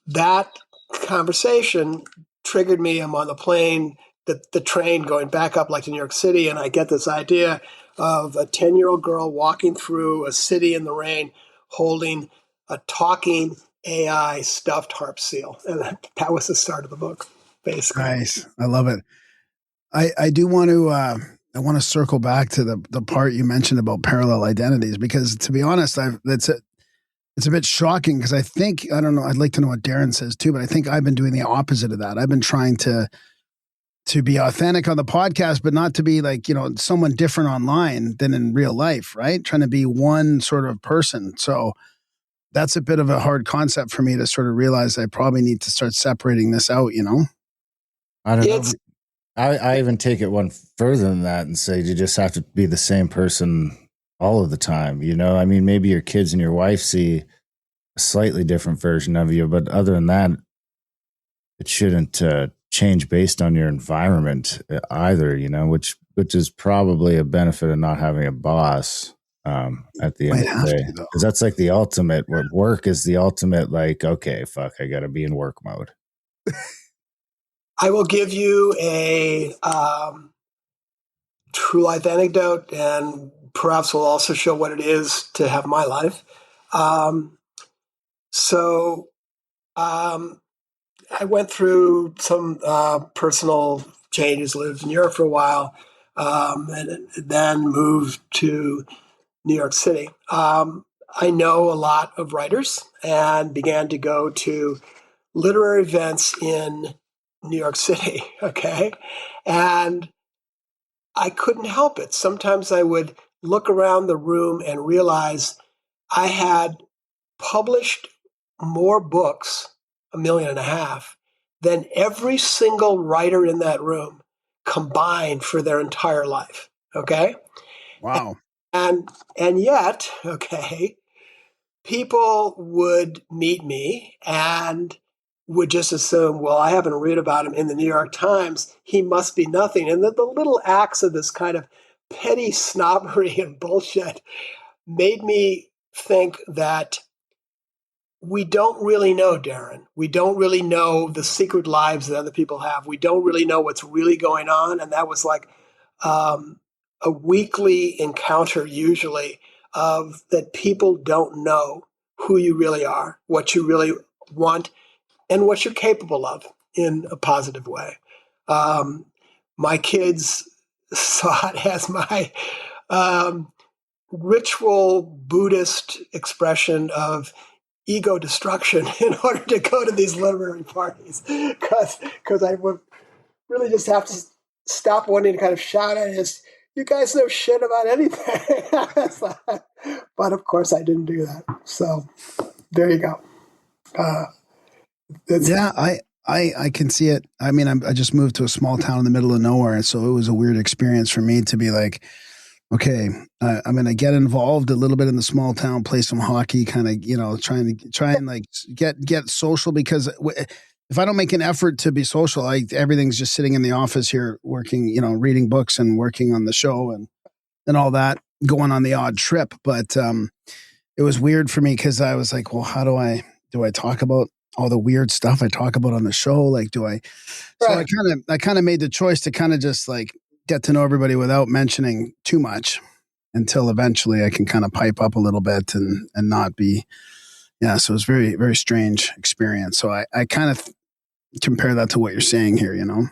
that conversation triggered me. I'm on the plane, the train going back up like to New York City, and I get this idea of a 10-year-old girl walking through a city in the rain holding a talking AI stuffed harp seal. And that was the start of the book, basically. Nice. I love it. I do want to I want to circle back to the part you mentioned about parallel identities, because to be honest, it's a bit shocking, because I think, I don't know, I'd like to know what Darren says too, but I think I've been doing the opposite of that. I've been trying to be authentic on the podcast, but not to be like, someone different online than in real life, right? Trying to be one sort of person. So that's a bit of a hard concept for me to sort of realize I probably need to start separating this out, I don't know. I even take it one further than that and say you just have to be the same person all of the time. I mean, maybe your kids and your wife see a slightly different version of you, but other than that, it shouldn't change based on your environment either, which is probably a benefit of not having a boss at the end of the day. Because that's like the ultimate, work is the ultimate, like, okay, fuck, I got to be in work mode. I will give you a true life anecdote, and perhaps will also show what it is to have my life. I went through some personal changes, lived in Europe for a while, and then moved to New York City. I know a lot of writers and began to go to literary events in New York City, okay? And I couldn't help it. Sometimes I would look around the room and realize I had published more books, 1.5 million, than every single writer in that room combined for their entire life, okay? Wow. And yet, okay, people would meet me and would just assume, well, I happen to read about him in the New York Times. He must be nothing. And the little acts of this kind of petty snobbery and bullshit made me think that we don't really know, Darren. We don't really know the secret lives that other people have. We don't really know what's really going on. And that was like a weekly encounter, usually, of that people don't know who you really are, what you really want, and what you're capable of in a positive way. My kids saw it as my ritual Buddhist expression of ego destruction in order to go to these literary parties, because I would really just have to stop wanting to kind of shout at us, "You guys know shit about anything." But of course I didn't do that. So there you go. Yeah, I can see it. I mean, I just moved to a small town in the middle of nowhere, and so it was a weird experience for me to be like, okay, I'm going to get involved a little bit in the small town, play some hockey, kind of, try and like get social, because if I don't make an effort to be social, everything's just sitting in the office here working, reading books and working on the show and all that, going on the odd trip. But it was weird for me because I was like, well, how do I talk about all the weird stuff I talk about on the show? Like, do I? So Right. I kind of made the choice to kind of just like get to know everybody without mentioning too much until eventually I can kind of pipe up a little bit and not be. Yeah, so it's very, very strange experience. So I kind of compare that to what you're saying here, you know?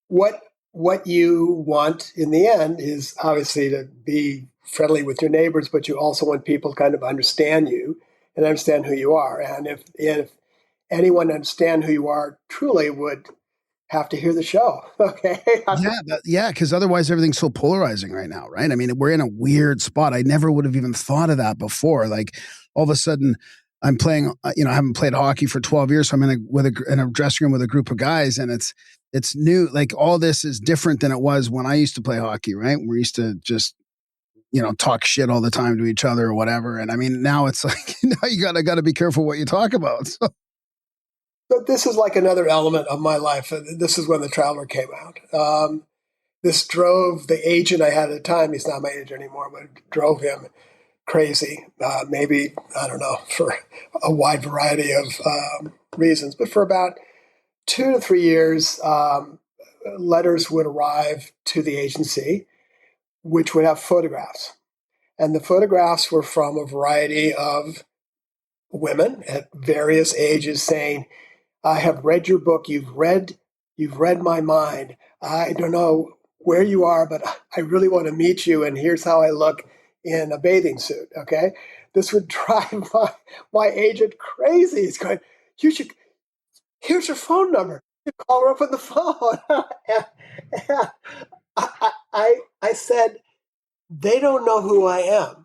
What you want in the end is obviously to be friendly with your neighbors, but you also want people to kind of understand you and understand who you are. And if anyone understand who you are truly would have to hear the show. Okay. Yeah, because otherwise everything's so polarizing right now, right? I mean, we're in a weird spot. I never would have even thought of that before. Like all of a sudden, I'm playing. I haven't played hockey for 12 years, so I'm in a dressing room with a group of guys, and it's new. Like all this is different than it was when I used to play hockey, right? We used to just talk shit all the time to each other or whatever. And I mean, now it's like now you gotta be careful what you talk about. So. But this is like another element of my life. This is when The Traveler came out. This drove the agent I had at the time, he's not my agent anymore, but it drove him crazy. Maybe, I don't know, for a wide variety of reasons. But for about 2 to 3 years, letters would arrive to the agency, which would have photographs. And the photographs were from a variety of women at various ages saying, I have read your book. You've read my mind. I don't know where you are, but I really want to meet you. And here's how I look in a bathing suit. Okay. This would drive my agent crazy. He's going, here's her phone number. You call her up on the phone. and I said, they don't know who I am.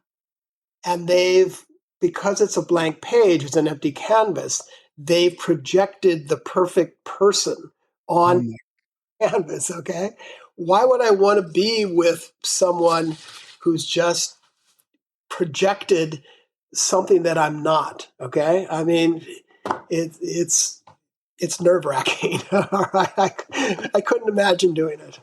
And because it's a blank page, it's an empty canvas, they've projected the perfect person on canvas, okay? Why would I want to be with someone who's just projected something that I'm not, okay? I mean, it's nerve-wracking. All right? I couldn't imagine doing it,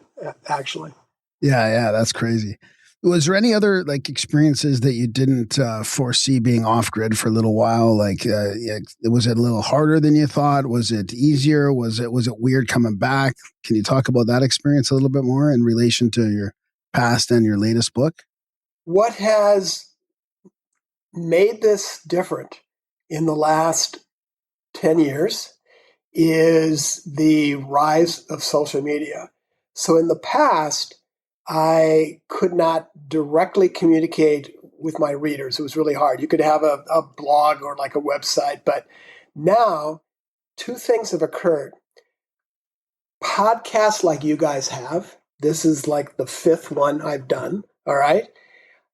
actually. Yeah, that's crazy. Was there any other like experiences that you didn't foresee being off grid for a little while? Like, was it a little harder than you thought? Was it easier? Was it weird coming back? Can you talk about that experience a little bit more in relation to your past and your latest book? What has made this different in the last 10 years is the rise of social media. So in the past, I could not directly communicate with my readers. It was really hard. You could have a blog or like a website, but now 2 things have occurred. Podcasts like you guys have. This is like the 5th one I've done. All right.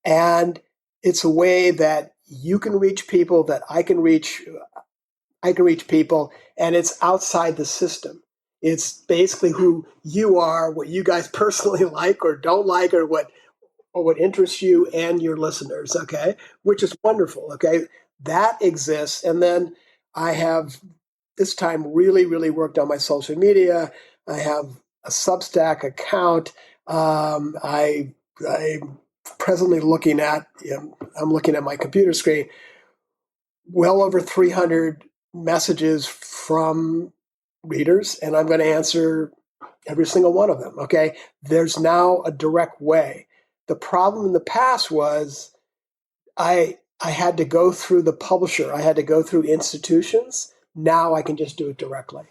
And it's a way that you can reach people, that I can reach people, and it's outside the system. It's basically who you are, what you guys personally like or don't like, or what interests you and your listeners, okay? Which is wonderful, okay? That exists. And then I have this time really, really worked on my social media. I have a Substack account. I'm presently looking at my computer screen, well over 300 messages from readers, and I'm going to answer every single one of them. Okay. There's now a direct way. The problem in the past was I had to go through the publisher. I had to go through institutions. Now I can just do it directly.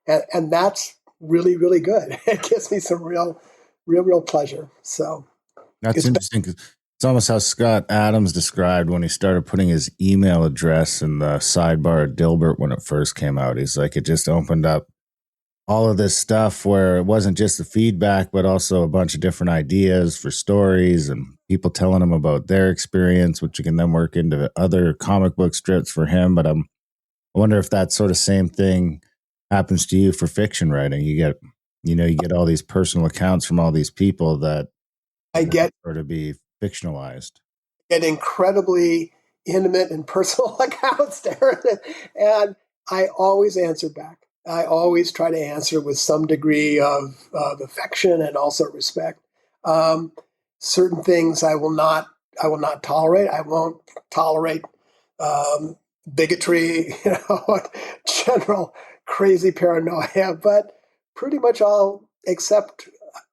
And that's really, really good. It gives me some real pleasure. So that's interesting. It's almost how Scott Adams described when he started putting his email address in the sidebar of Dilbert when it first came out. He's like, it just opened up all of this stuff where it wasn't just the feedback, but also a bunch of different ideas for stories and people telling him about their experience, which you can then work into other comic book strips for him. But I wonder if that sort of same thing happens to you for fiction writing. You get all these personal accounts from all these people that I get sort of be fictionalized. Get incredibly intimate and personal accounts, Darren, and I always answer back. I always try to answer with some degree of affection and also respect. Certain things I will not tolerate. I won't tolerate bigotry, general crazy paranoia, but pretty much all except,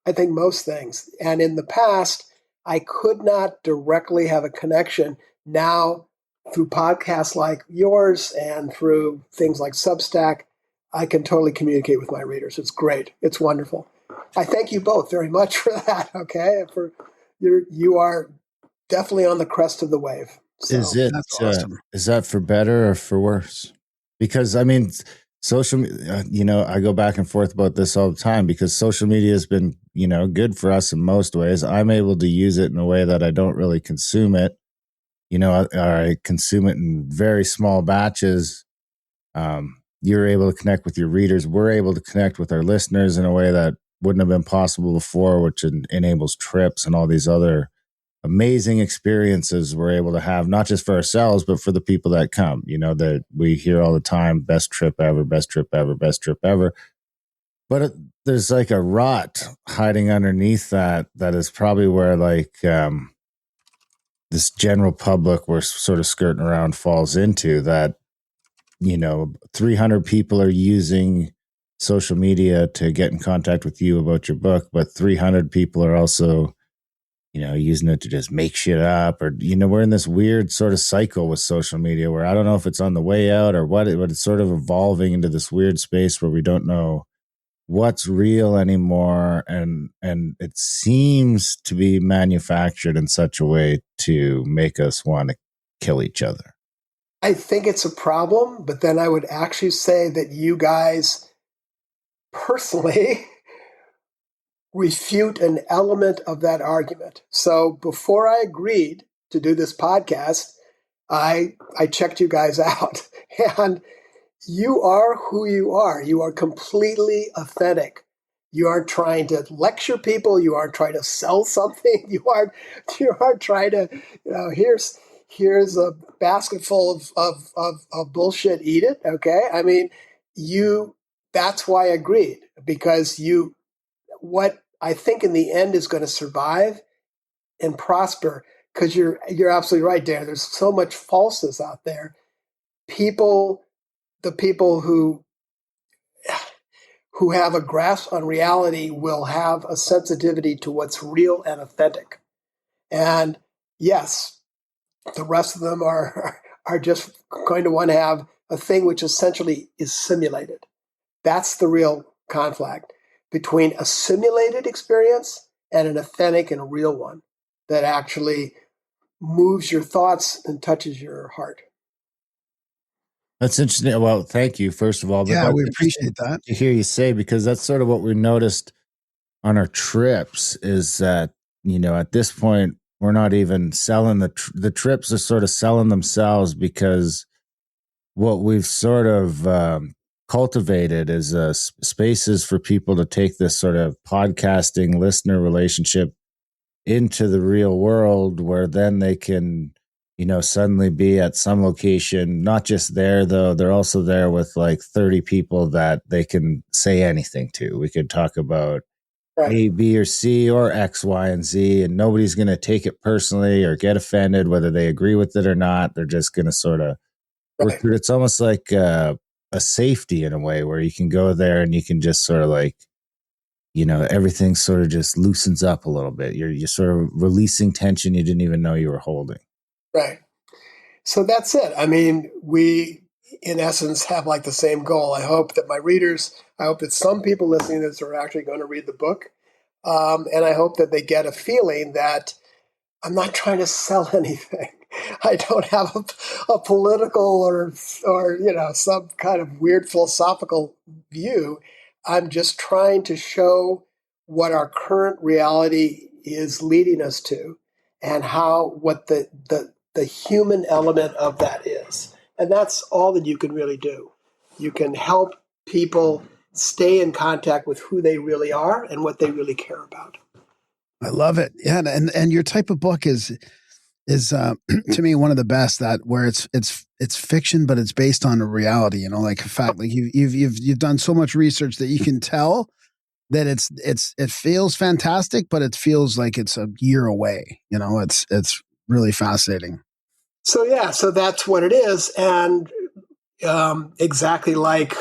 I think, most things. And in the past, I could not directly have a connection. Now, through podcasts like yours and through things like Substack, I can totally communicate with my readers. It's great. It's wonderful. I thank you both very much for that. Okay, you are definitely on the crest of the wave. So, That's awesome. Is that for better or for worse? Because I mean, social, I go back and forth about this all the time because social media has been, good for us in most ways. I'm able to use it in a way that I don't really consume it. I consume it in very small batches. You're able to connect with your readers. We're able to connect with our listeners in a way that wouldn't have been possible before, which enables trips and all these other amazing experiences we're able to have, not just for ourselves, but for the people that come, that we hear all the time, best trip ever, best trip ever, best trip ever. But there's like a rot hiding underneath that is probably where this general public we're sort of skirting around falls into that, 300 people are using social media to get in contact with you about your book, but 300 people are also, using it to just make shit up or, we're in this weird sort of cycle with social media where I don't know if it's on the way out or what, but it's sort of evolving into this weird space where we don't know what's real anymore. And it seems to be manufactured in such a way to make us want to kill each other. I think it's a problem, but then I would actually say that you guys personally refute an element of that argument. So before I agreed to do this podcast, I checked you guys out, and you are who you are. You are completely authentic. You aren't trying to lecture people. You aren't trying to sell something. You aren't trying to, here's a basket full of bullshit. Eat it. Okay. I mean, that's why I agreed, because what I think in the end is going to survive and prosper, because you're absolutely right, Dan. There's so much falseness out there. The people who have a grasp on reality will have a sensitivity to what's real and authentic. And yes, the rest of them are just going to want to have a thing which essentially is simulated. That's the real conflict between a simulated experience and an authentic and a real one that actually moves your thoughts and touches your heart. That's interesting. Well, thank you, first of all. Yeah, we appreciate that. To hear you say, because that's sort of what we noticed on our trips is that, at this point, we're not even selling the trips are sort of selling themselves, because what we've sort of cultivated is spaces for people to take this sort of podcasting listener relationship into the real world, where then they can, suddenly be at some location, not just there though, they're also there with like 30 people that they can say anything to. We could talk about A, B, or C, or X, Y, and Z, and nobody's going to take it personally or get offended, whether they agree with it or not. They're just going to sort of work through it. It's almost like a safety in a way, where you can go there and you can just sort of like, everything sort of just loosens up a little bit. You're sort of releasing tension you didn't even know you were holding. Right. So that's it. I mean, we, in essence, have like the same goal. I hope that some people listening to this are actually going to read the book. And I hope that they get a feeling that I'm not trying to sell anything. I don't have a political or some kind of weird philosophical view. I'm just trying to show what our current reality is leading us to, and what the human element of that is. And that's all that you can really do. You can help people stay in contact with who they really are and what they really care about. I love it. Yeah, and your type of book is to me one of the best, that where it's fiction, but it's based on a reality. Like in fact, like you've done so much research that you can tell that it feels fantastic, but it feels like it's a year away. It's really fascinating. So that's what it is. And exactly like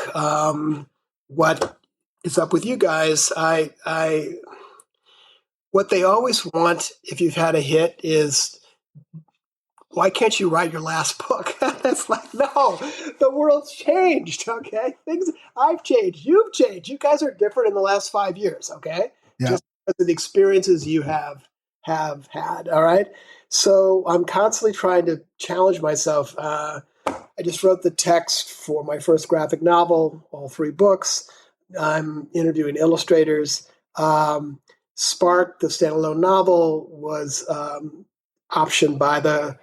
what is up with you guys, what they always want if you've had a hit is, why can't you write your last book? That's like, no, the world's changed, okay? I've changed, you've changed. You guys are different in the last 5 years, okay? Yeah. Just because of the experiences you have had, all right? So I'm constantly trying to challenge myself. I just wrote the text for my first graphic novel, all 3 books. I'm interviewing illustrators. Spark, the standalone novel, was optioned by the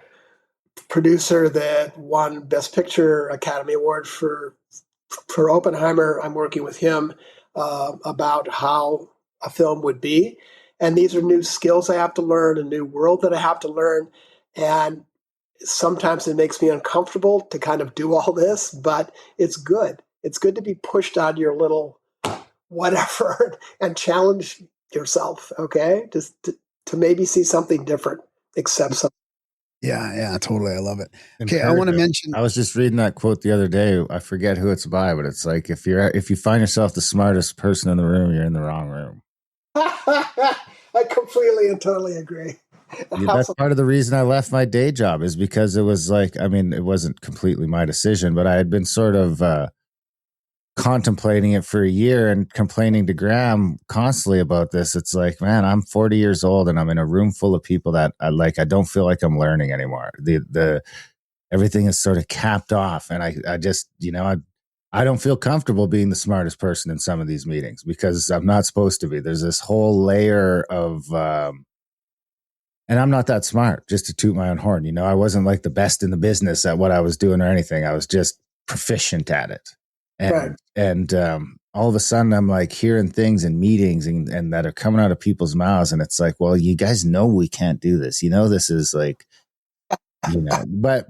producer that won Best Picture Academy Award for Oppenheimer. I'm working with him about how a film would be. And these are new skills I have to learn, a new world that I have to learn. And sometimes it makes me uncomfortable to kind of do all this, but it's good. It's good to be pushed out of your little whatever and challenge yourself, okay? Just to maybe see something different, accept something. Yeah, totally. I love it. Okay, I want to mention. I was just reading that quote the other day. I forget who it's by, but it's like, if you find yourself the smartest person in the room, you're in the wrong room. I completely and totally agree. That's part of the reason I left my day job, is because it was like, I mean, it wasn't completely my decision, but I had been sort of contemplating it for a year and complaining to Graham constantly about this. It's like, man, I'm 40 years old and I'm in a room full of people that I don't feel like I'm learning anymore. The everything is sort of capped off. And I just, I don't feel comfortable being the smartest person in some of these meetings because I'm not supposed to be. There's this whole layer of, and I'm not that smart, just to toot my own horn. I wasn't like the best in the business at what I was doing or anything. I was just proficient at it. And all of a sudden I'm like hearing things in meetings and that are coming out of people's mouths. And it's like, well, you guys know we can't do this. This is like, but,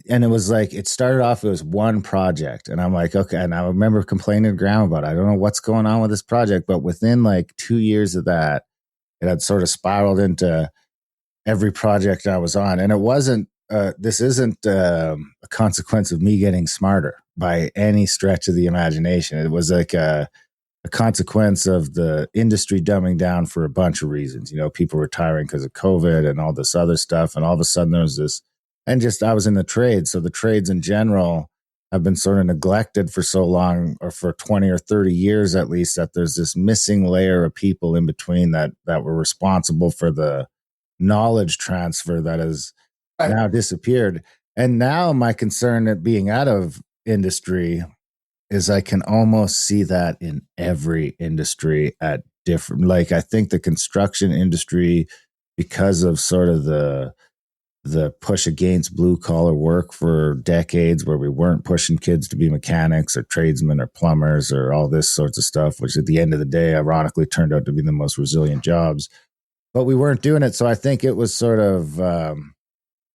and it was like, it started off, it was one project. And I'm like, okay. And I remember complaining to Graham about it. I don't know what's going on with this project, but within like 2 years of that, it had sort of spiraled into every project I was on. And it wasn't, this isn't a consequence of me getting smarter by any stretch of the imagination. It was like a consequence of the industry dumbing down for a bunch of reasons. People retiring because of COVID and all this other stuff. And all of a sudden there was this, and just I was in the trades. So the trades in general have been sort of neglected for so long, or for 20 or 30 years at least, that there's this missing layer of people in between that were responsible for the knowledge transfer that has now disappeared. And now my concern at being out of industry is I can almost see that in every industry at different, like I think the construction industry, because of sort of the push against blue collar work for decades, where we weren't pushing kids to be mechanics or tradesmen or plumbers or all this sorts of stuff, which at the end of the day, ironically turned out to be the most resilient jobs, but we weren't doing it. So I think it was sort of,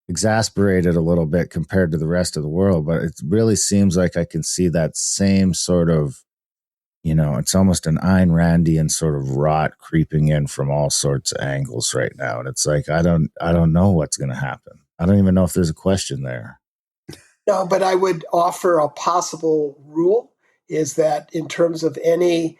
exasperated a little bit compared to the rest of the world, but it really seems like I can see that same sort of, it's almost an Ayn Randian sort of rot creeping in from all sorts of angles right now. And it's like, I don't know what's going to happen. I don't even know if there's a question there. No, but I would offer a possible rule is that in terms of any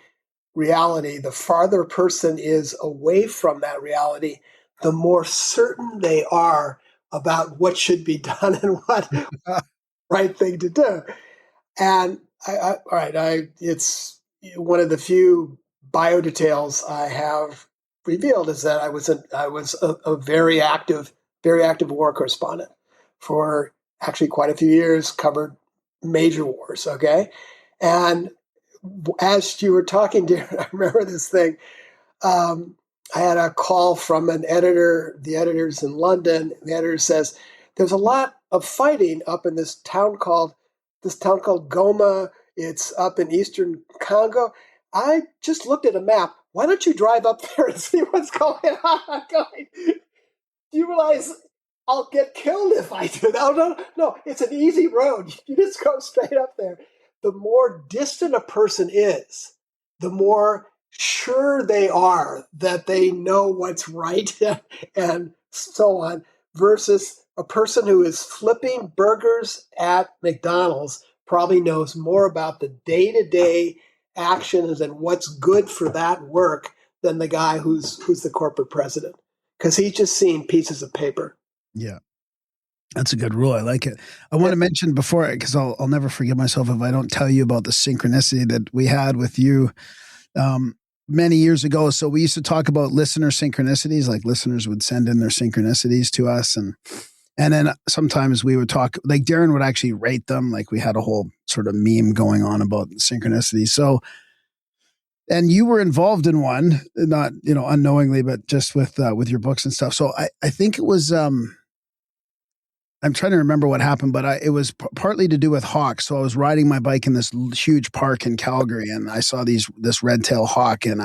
reality, the farther a person is away from that reality, the more certain they are about what should be done and what right thing to do. And it's one of the few bio details I have revealed is that I was a very active war correspondent for actually quite a few years, covered major wars. Okay. And as you were talking, Darren, I remember this thing. I had a call from an editor. The editor's in London. The editor says, there's a lot of fighting up in this town called Goma. It's up in eastern Congo. I just looked at a map. Why don't you drive up there and see what's going on? I'm going, do you realize I'll get killed if I do that? No, it's an easy road. You just go straight up there. The more distant a person is, the more sure they are that they know what's right and so on, versus a person who is flipping burgers at McDonald's probably knows more about the day-to-day actions and what's good for that work than the guy who's the corporate president, because he's just seeing pieces of paper. Yeah. That's a good rule. I like it. I want to mention before, because I'll never forgive myself if I don't tell you about the synchronicity that we had with you many years ago. So we used to talk about listener synchronicities, like listeners would send in their synchronicities to us. And then sometimes we would talk, like Darren would actually rate them. Like we had a whole sort of meme going on about synchronicity. So, and you were involved in one, not, unknowingly, but just with your books and stuff. So I think it was, I'm trying to remember what happened, but it was partly to do with hawks. So I was riding my bike in this huge park in Calgary, and I saw this red-tailed hawk, and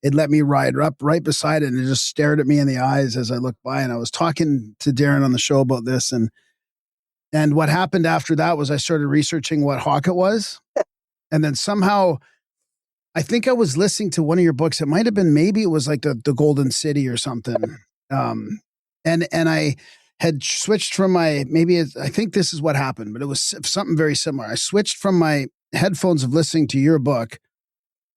it let me ride up right beside it, and it just stared at me in the eyes as I looked by. And I was talking to Darren on the show about this, and what happened after that was I started researching what hawk it was, and then somehow I think I was listening to one of your books. It might have been, maybe it was like the Golden City or something, and I had switched from I think this is what happened, but it was something very similar. I switched from my headphones of listening to your book,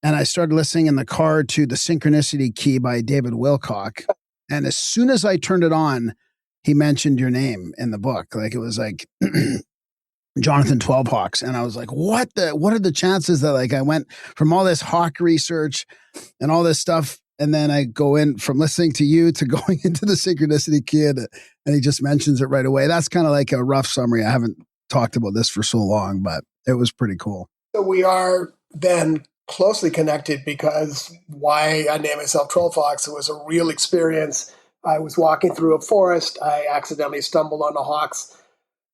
and I started listening in the car to The Synchronicity Key by David Wilcock. And as soon as I turned it on, he mentioned your name in the book. Like it was like Jonathan 12 Hawks. And I was like, what are the chances that like I went from all this hawk research and all this stuff, and then I go in from listening to you to going into the Synchronicity Kid, and he just mentions it right away. That's kind of like a rough summary. I haven't talked about this for so long, but it was pretty cool. So we are then closely connected, because why I named myself Troll Fox, it was a real experience. I was walking through a forest. I accidentally stumbled on a hawk's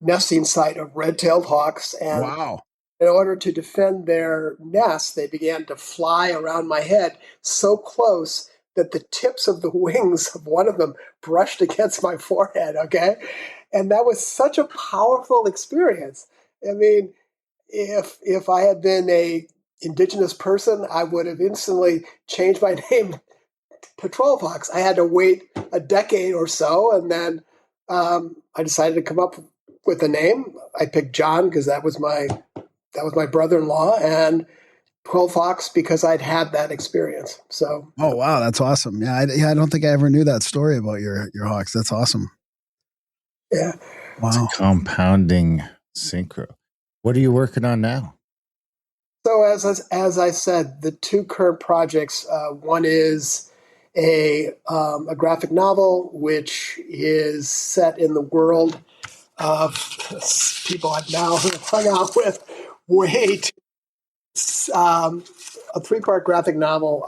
nesting site of red-tailed hawks. And wow. In order to defend their nest, they began to fly around my head so close that the tips of the wings of one of them brushed against my forehead, okay? And that was such a powerful experience. I mean, if I had been a indigenous person, I would have instantly changed my name to Troll Fox. I had to wait a decade or so, and then I decided to come up with a name. I picked John because that was my brother-in-law, and 12 Hawks because I'd had that experience. So. Oh, wow. That's awesome. Yeah. I don't think I ever knew that story about your hawks. That's awesome. Yeah. Wow. It's a compounding synchro. What are you working on now? So as I said, the two current projects, one is a graphic novel, which is set in the world of people I've now hung out with way too. A three-part graphic novel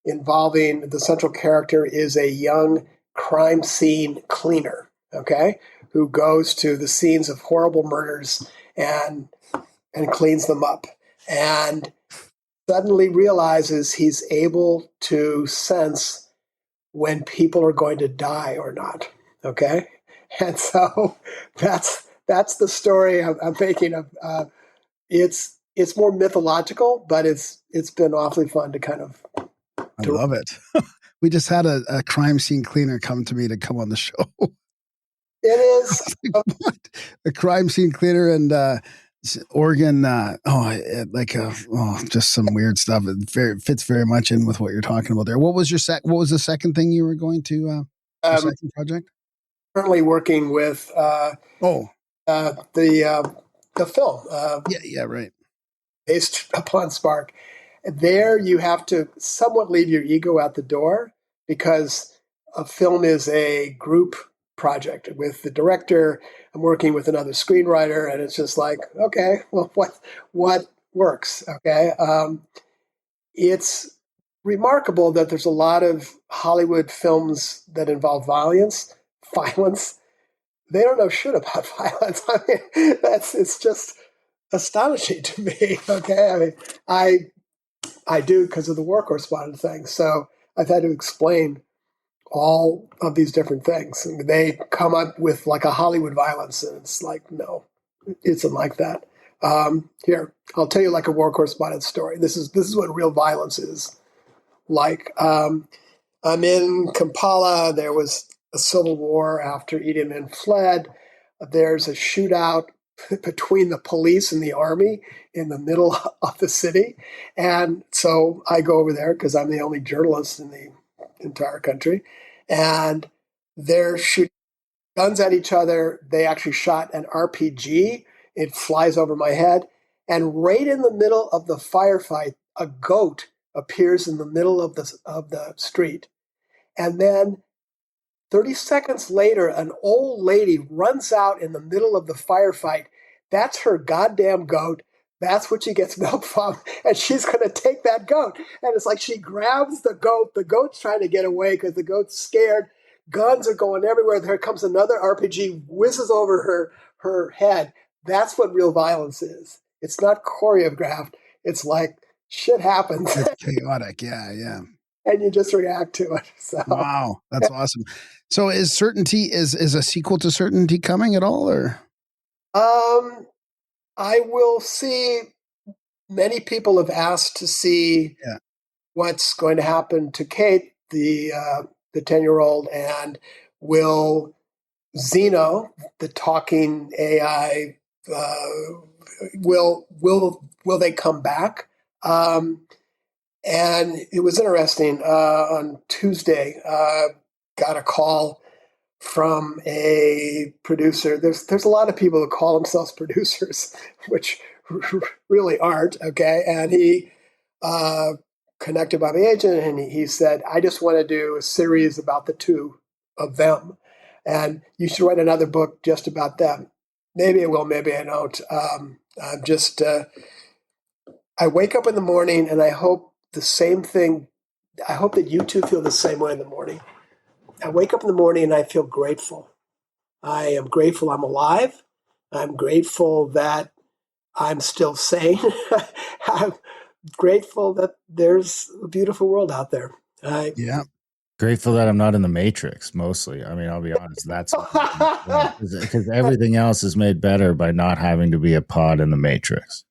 involving the central character is a young crime scene cleaner, okay, who goes to the scenes of horrible murders and cleans them up, and suddenly realizes he's able to sense when people are going to die or not, okay? And so that's the story I'm thinking of. It's more mythological, but it's been awfully fun to kind of. I love it. We just had a crime scene cleaner come to me to come on the show. It is like, what? A crime scene cleaner and organ. Just some weird stuff. It fits very much in with what you're talking about there. What was what was the second thing you were going to? Second project. Currently working with the film. Yeah, right. Based upon Spark. There you have to somewhat leave your ego at the door, because a film is a group project with the director. I'm working with another screenwriter, and it's just like, okay, well, what works? Okay. It's remarkable that there's a lot of Hollywood films that involve violence. They don't know shit about violence. I mean, it's just astonishing to me. Okay. I mean, I do because of the war correspondent thing. So I've had to explain all of these different things. I mean, they come up with like a Hollywood violence, and it's like, no, it isn't like that. Here, I'll tell you like a war correspondent story. This is what real violence is like. I'm in Kampala. There was a civil war after Idi Amin fled. There's a shootout between the police and the army in the middle of the city. And so I go over there because I'm the only journalist in the entire country. And they're shooting guns at each other. They actually shot an RPG. It flies over my head. And right in the middle of the firefight, a goat appears in the middle of the street. And then 30 seconds later, an old lady runs out in the middle of the firefight. That's her goddamn goat. That's what she gets milk from. And she's going to take that goat. And it's like she grabs the goat. The goat's trying to get away because the goat's scared. Guns are going everywhere. There comes another RPG, whizzes over her head. That's what real violence is. It's not choreographed. It's like shit happens. It's chaotic. Yeah. And you just react to it. So. Wow. That's awesome. So is Certainty, is a sequel to Certainty coming at all, or? I will see. Many people have asked to see what's going to happen to Kate, the 10-year-old, and will Zeno, the talking AI, will they come back? And it was interesting. On Tuesday, got a call from a producer. There's a lot of people who call themselves producers, which really aren't, okay? And he connected by my agent, and he said, I just want to do a series about the two of them. And you should write another book just about them. Maybe I will, maybe I don't. I'm just, I wake up in the morning and I hope the same thing. I hope that you two feel the same way in the morning. I wake up in the morning and I feel grateful. I am grateful I'm alive. I'm grateful that I'm still sane. I'm grateful that there's a beautiful world out there. Yeah. Grateful that I'm not in the Matrix, mostly. I mean, I'll be honest. That's because everything else is made better by not having to be a pod in the Matrix.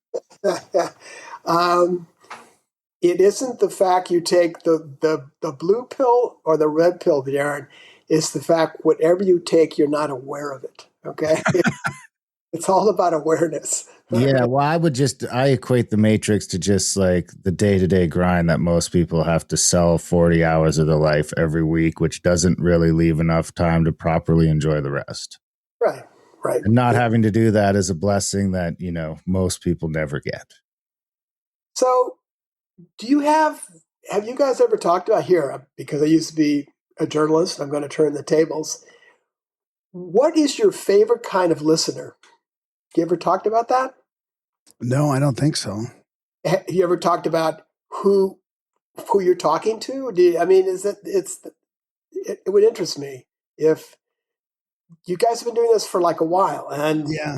It isn't the fact you take the blue pill or the red pill, Darren. It's the fact whatever you take, you're not aware of it. Okay? It's all about awareness. Yeah, well, I equate the Matrix to just like the day-to-day grind that most people have to sell 40 hours of their life every week, which doesn't really leave enough time to properly enjoy the rest. Right. And not having to do that is a blessing that, most people never get. So have you guys ever talked about here, because I used to be a journalist, I'm going to turn the tables. What is your favorite kind of listener? You ever talked about that? No, I don't think so. Have you ever talked about who you're talking to? It would interest me if you guys have been doing this for like a while. And yeah.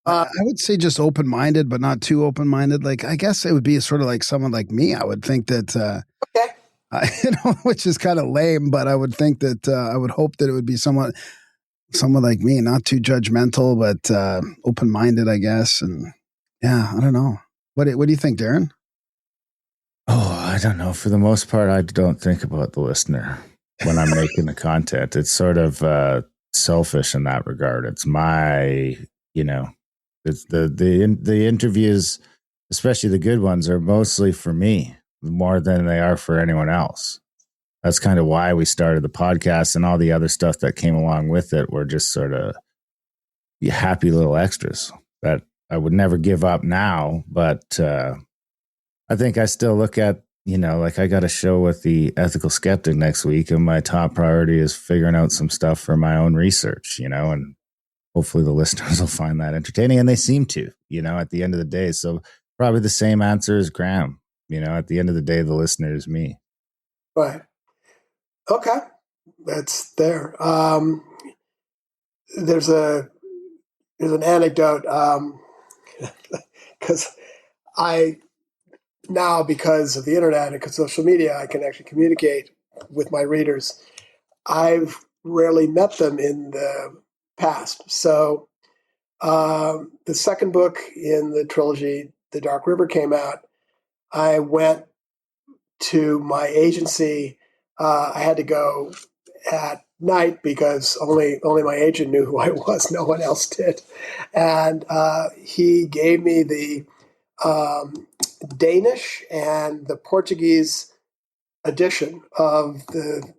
I would say just open-minded, but not too open-minded. Like, I guess it would be sort of like someone like me. I would think that, which is kind of lame, but I would think that I would hope that it would be someone like me, not too judgmental, but open-minded, I guess. And yeah, I don't know. What do you think, Darren? Oh, I don't know. For the most part, I don't think about the listener when I'm making the content. It's sort of selfish in that regard. It's my, it's the interviews, especially the good ones, are mostly for me more than they are for anyone else. That's kind of why we started the podcast, and all the other stuff that came along with it were just sort of happy little extras that I would never give up now. But I think I still look at, like I got a show with the Ethical Skeptic next week, and my top priority is figuring out some stuff for my own research, and hopefully the listeners will find that entertaining, and they seem to, at the end of the day. So probably the same answer as Graham, at the end of the day, the listener is me. Right. Okay. That's there. There's an anecdote, because because of the internet and because social media, I can actually communicate with my readers. I've rarely met them in the past. So the second book in the trilogy, The Dark River, came out. I went to my agency. I had to go at night because only my agent knew who I was. No one else did. And he gave me the Danish and the Portuguese edition of the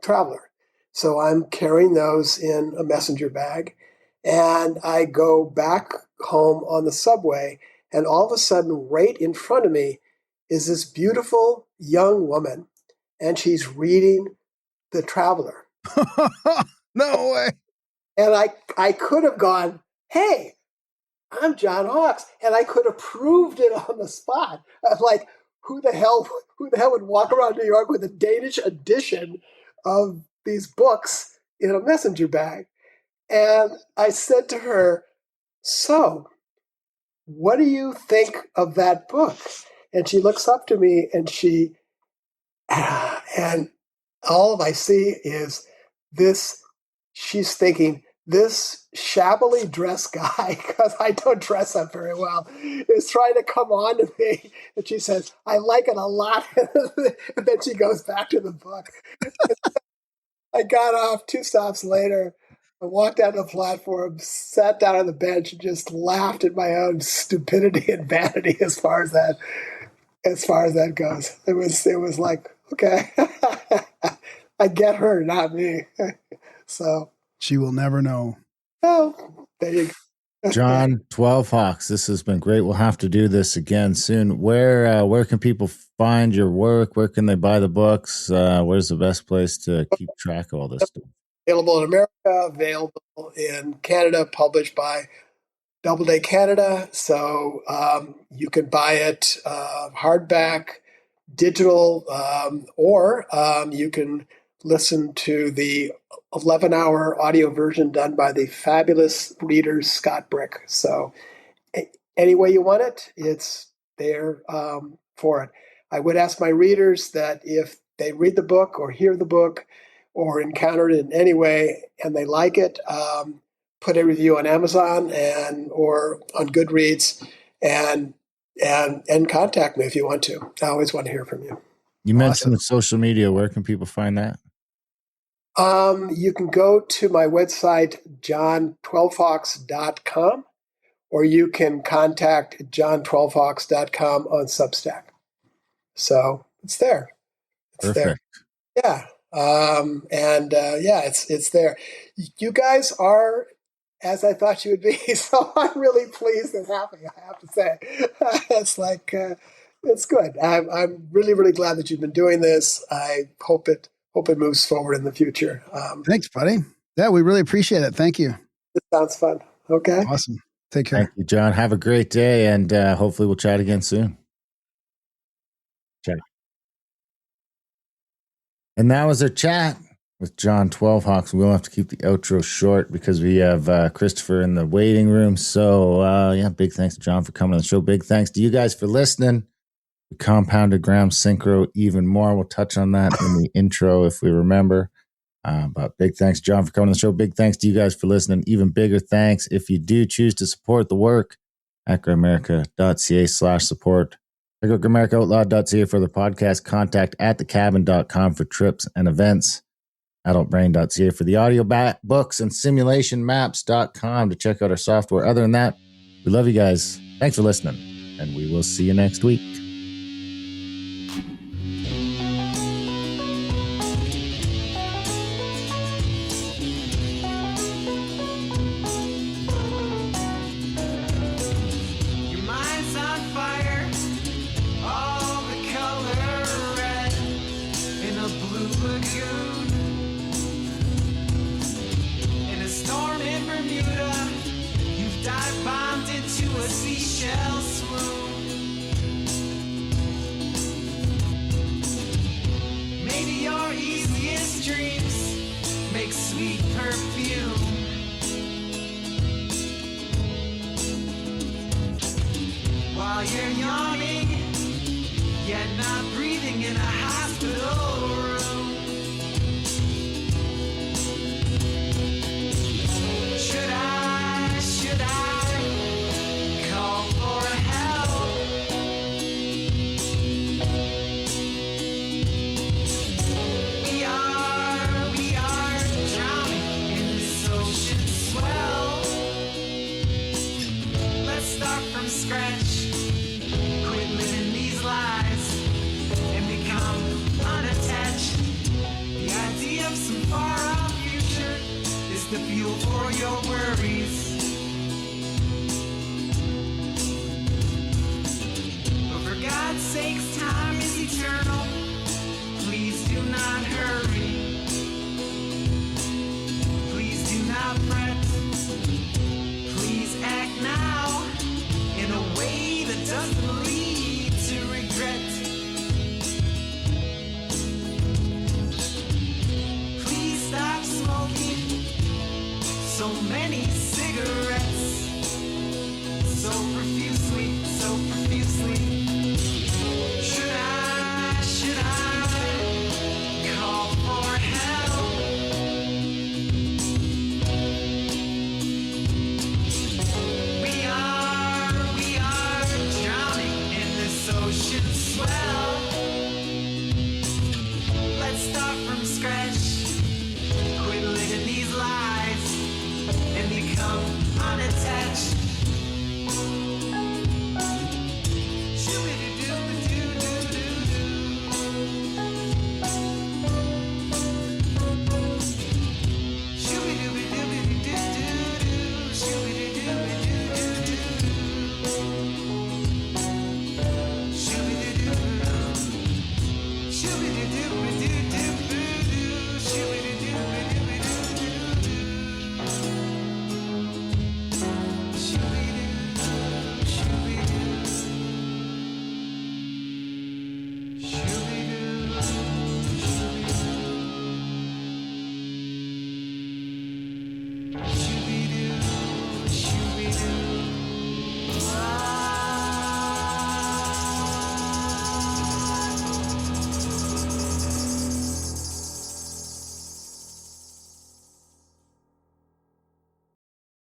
Traveler. So I'm carrying those in a messenger bag. And I go back home on the subway. And all of a sudden, right in front of me is this beautiful young woman. And she's reading The Traveler. No way. And I could have gone, hey, I'm John Hawkes. And I could have proved it on the spot. I'm like, who the hell would walk around New York with a Danish edition of these books in a messenger bag? And I said to her, so what do you think of that book? And she looks up to me and and all I see is this, she's thinking, this shabbily dressed guy, because I don't dress up very well, is trying to come on to me. And she says, I like it a lot. And then she goes back to the book. I got off 2 stops later. I walked down the platform, sat down on the bench, and just laughed at my own stupidity and vanity as far as that goes. It was like, okay, I get her, not me. So She will never know. oh, there you go. John 12 Hawks, this has been great. We'll have to do this again soon. Where can people find your work? Where can they buy the books? Where's the best place to keep track of all this stuff? Available in America, available in Canada, published by Doubleday Canada. So you can buy it hardback, digital, or you can listen to the 11-hour audio version done by the fabulous reader Scott Brick. So any way you want it, it's there for it. I would ask my readers that if they read the book or hear the book or encounter it in any way and they like it, put a review on Amazon or on Goodreads and contact me if you want to. I always want to hear from you. You mentioned social media. Where can people find that? You can go to my website, john12hawks.com, or you can contact john12hawks.com on Substack. So it's there. It's Perfect. there. Yeah. It's there. You guys are as I thought you would be. So I'm really pleased and happy, I have to say. It's like, it's good. I'm really, really glad that you've been doing this. I hope it moves forward in the future. Thanks, buddy. Yeah, we really appreciate it. Thank you. It sounds fun. Okay. Awesome. Take care. Thank you, John. Have a great day, and hopefully we'll chat again soon. Chat. And that was our chat with John 12 Hawks. We'll have to keep the outro short because we have Christopher in the waiting room. So, big thanks to John for coming on the show. Big thanks to you guys for listening. We compounded Graham Synchro even more. We'll touch on that in the intro if we remember. But big thanks, John, for coming on the show. Big thanks to you guys for listening. Even bigger thanks if you do choose to support the work at grimerica.ca/support. Check out grimericaoutlaw.ca for the podcast. Contact at thecabin.com for trips and events. Adultbrain.ca for the audio books and simulationmaps.com to check out our software. Other than that, we love you guys. Thanks for listening, and we will see you next week. Your mind's on fire, all the color red in a blue lagoon. In a storm in Bermuda, you've dive bombed into a seashell swoon. Maybe your easiest dreams make sweet perfume. While you're yawning, yet not breathing in a hospital room. Should I call for help? We are lies and become unattached. The idea of some far-off future is the fuel for your worries. But for God's sakes, time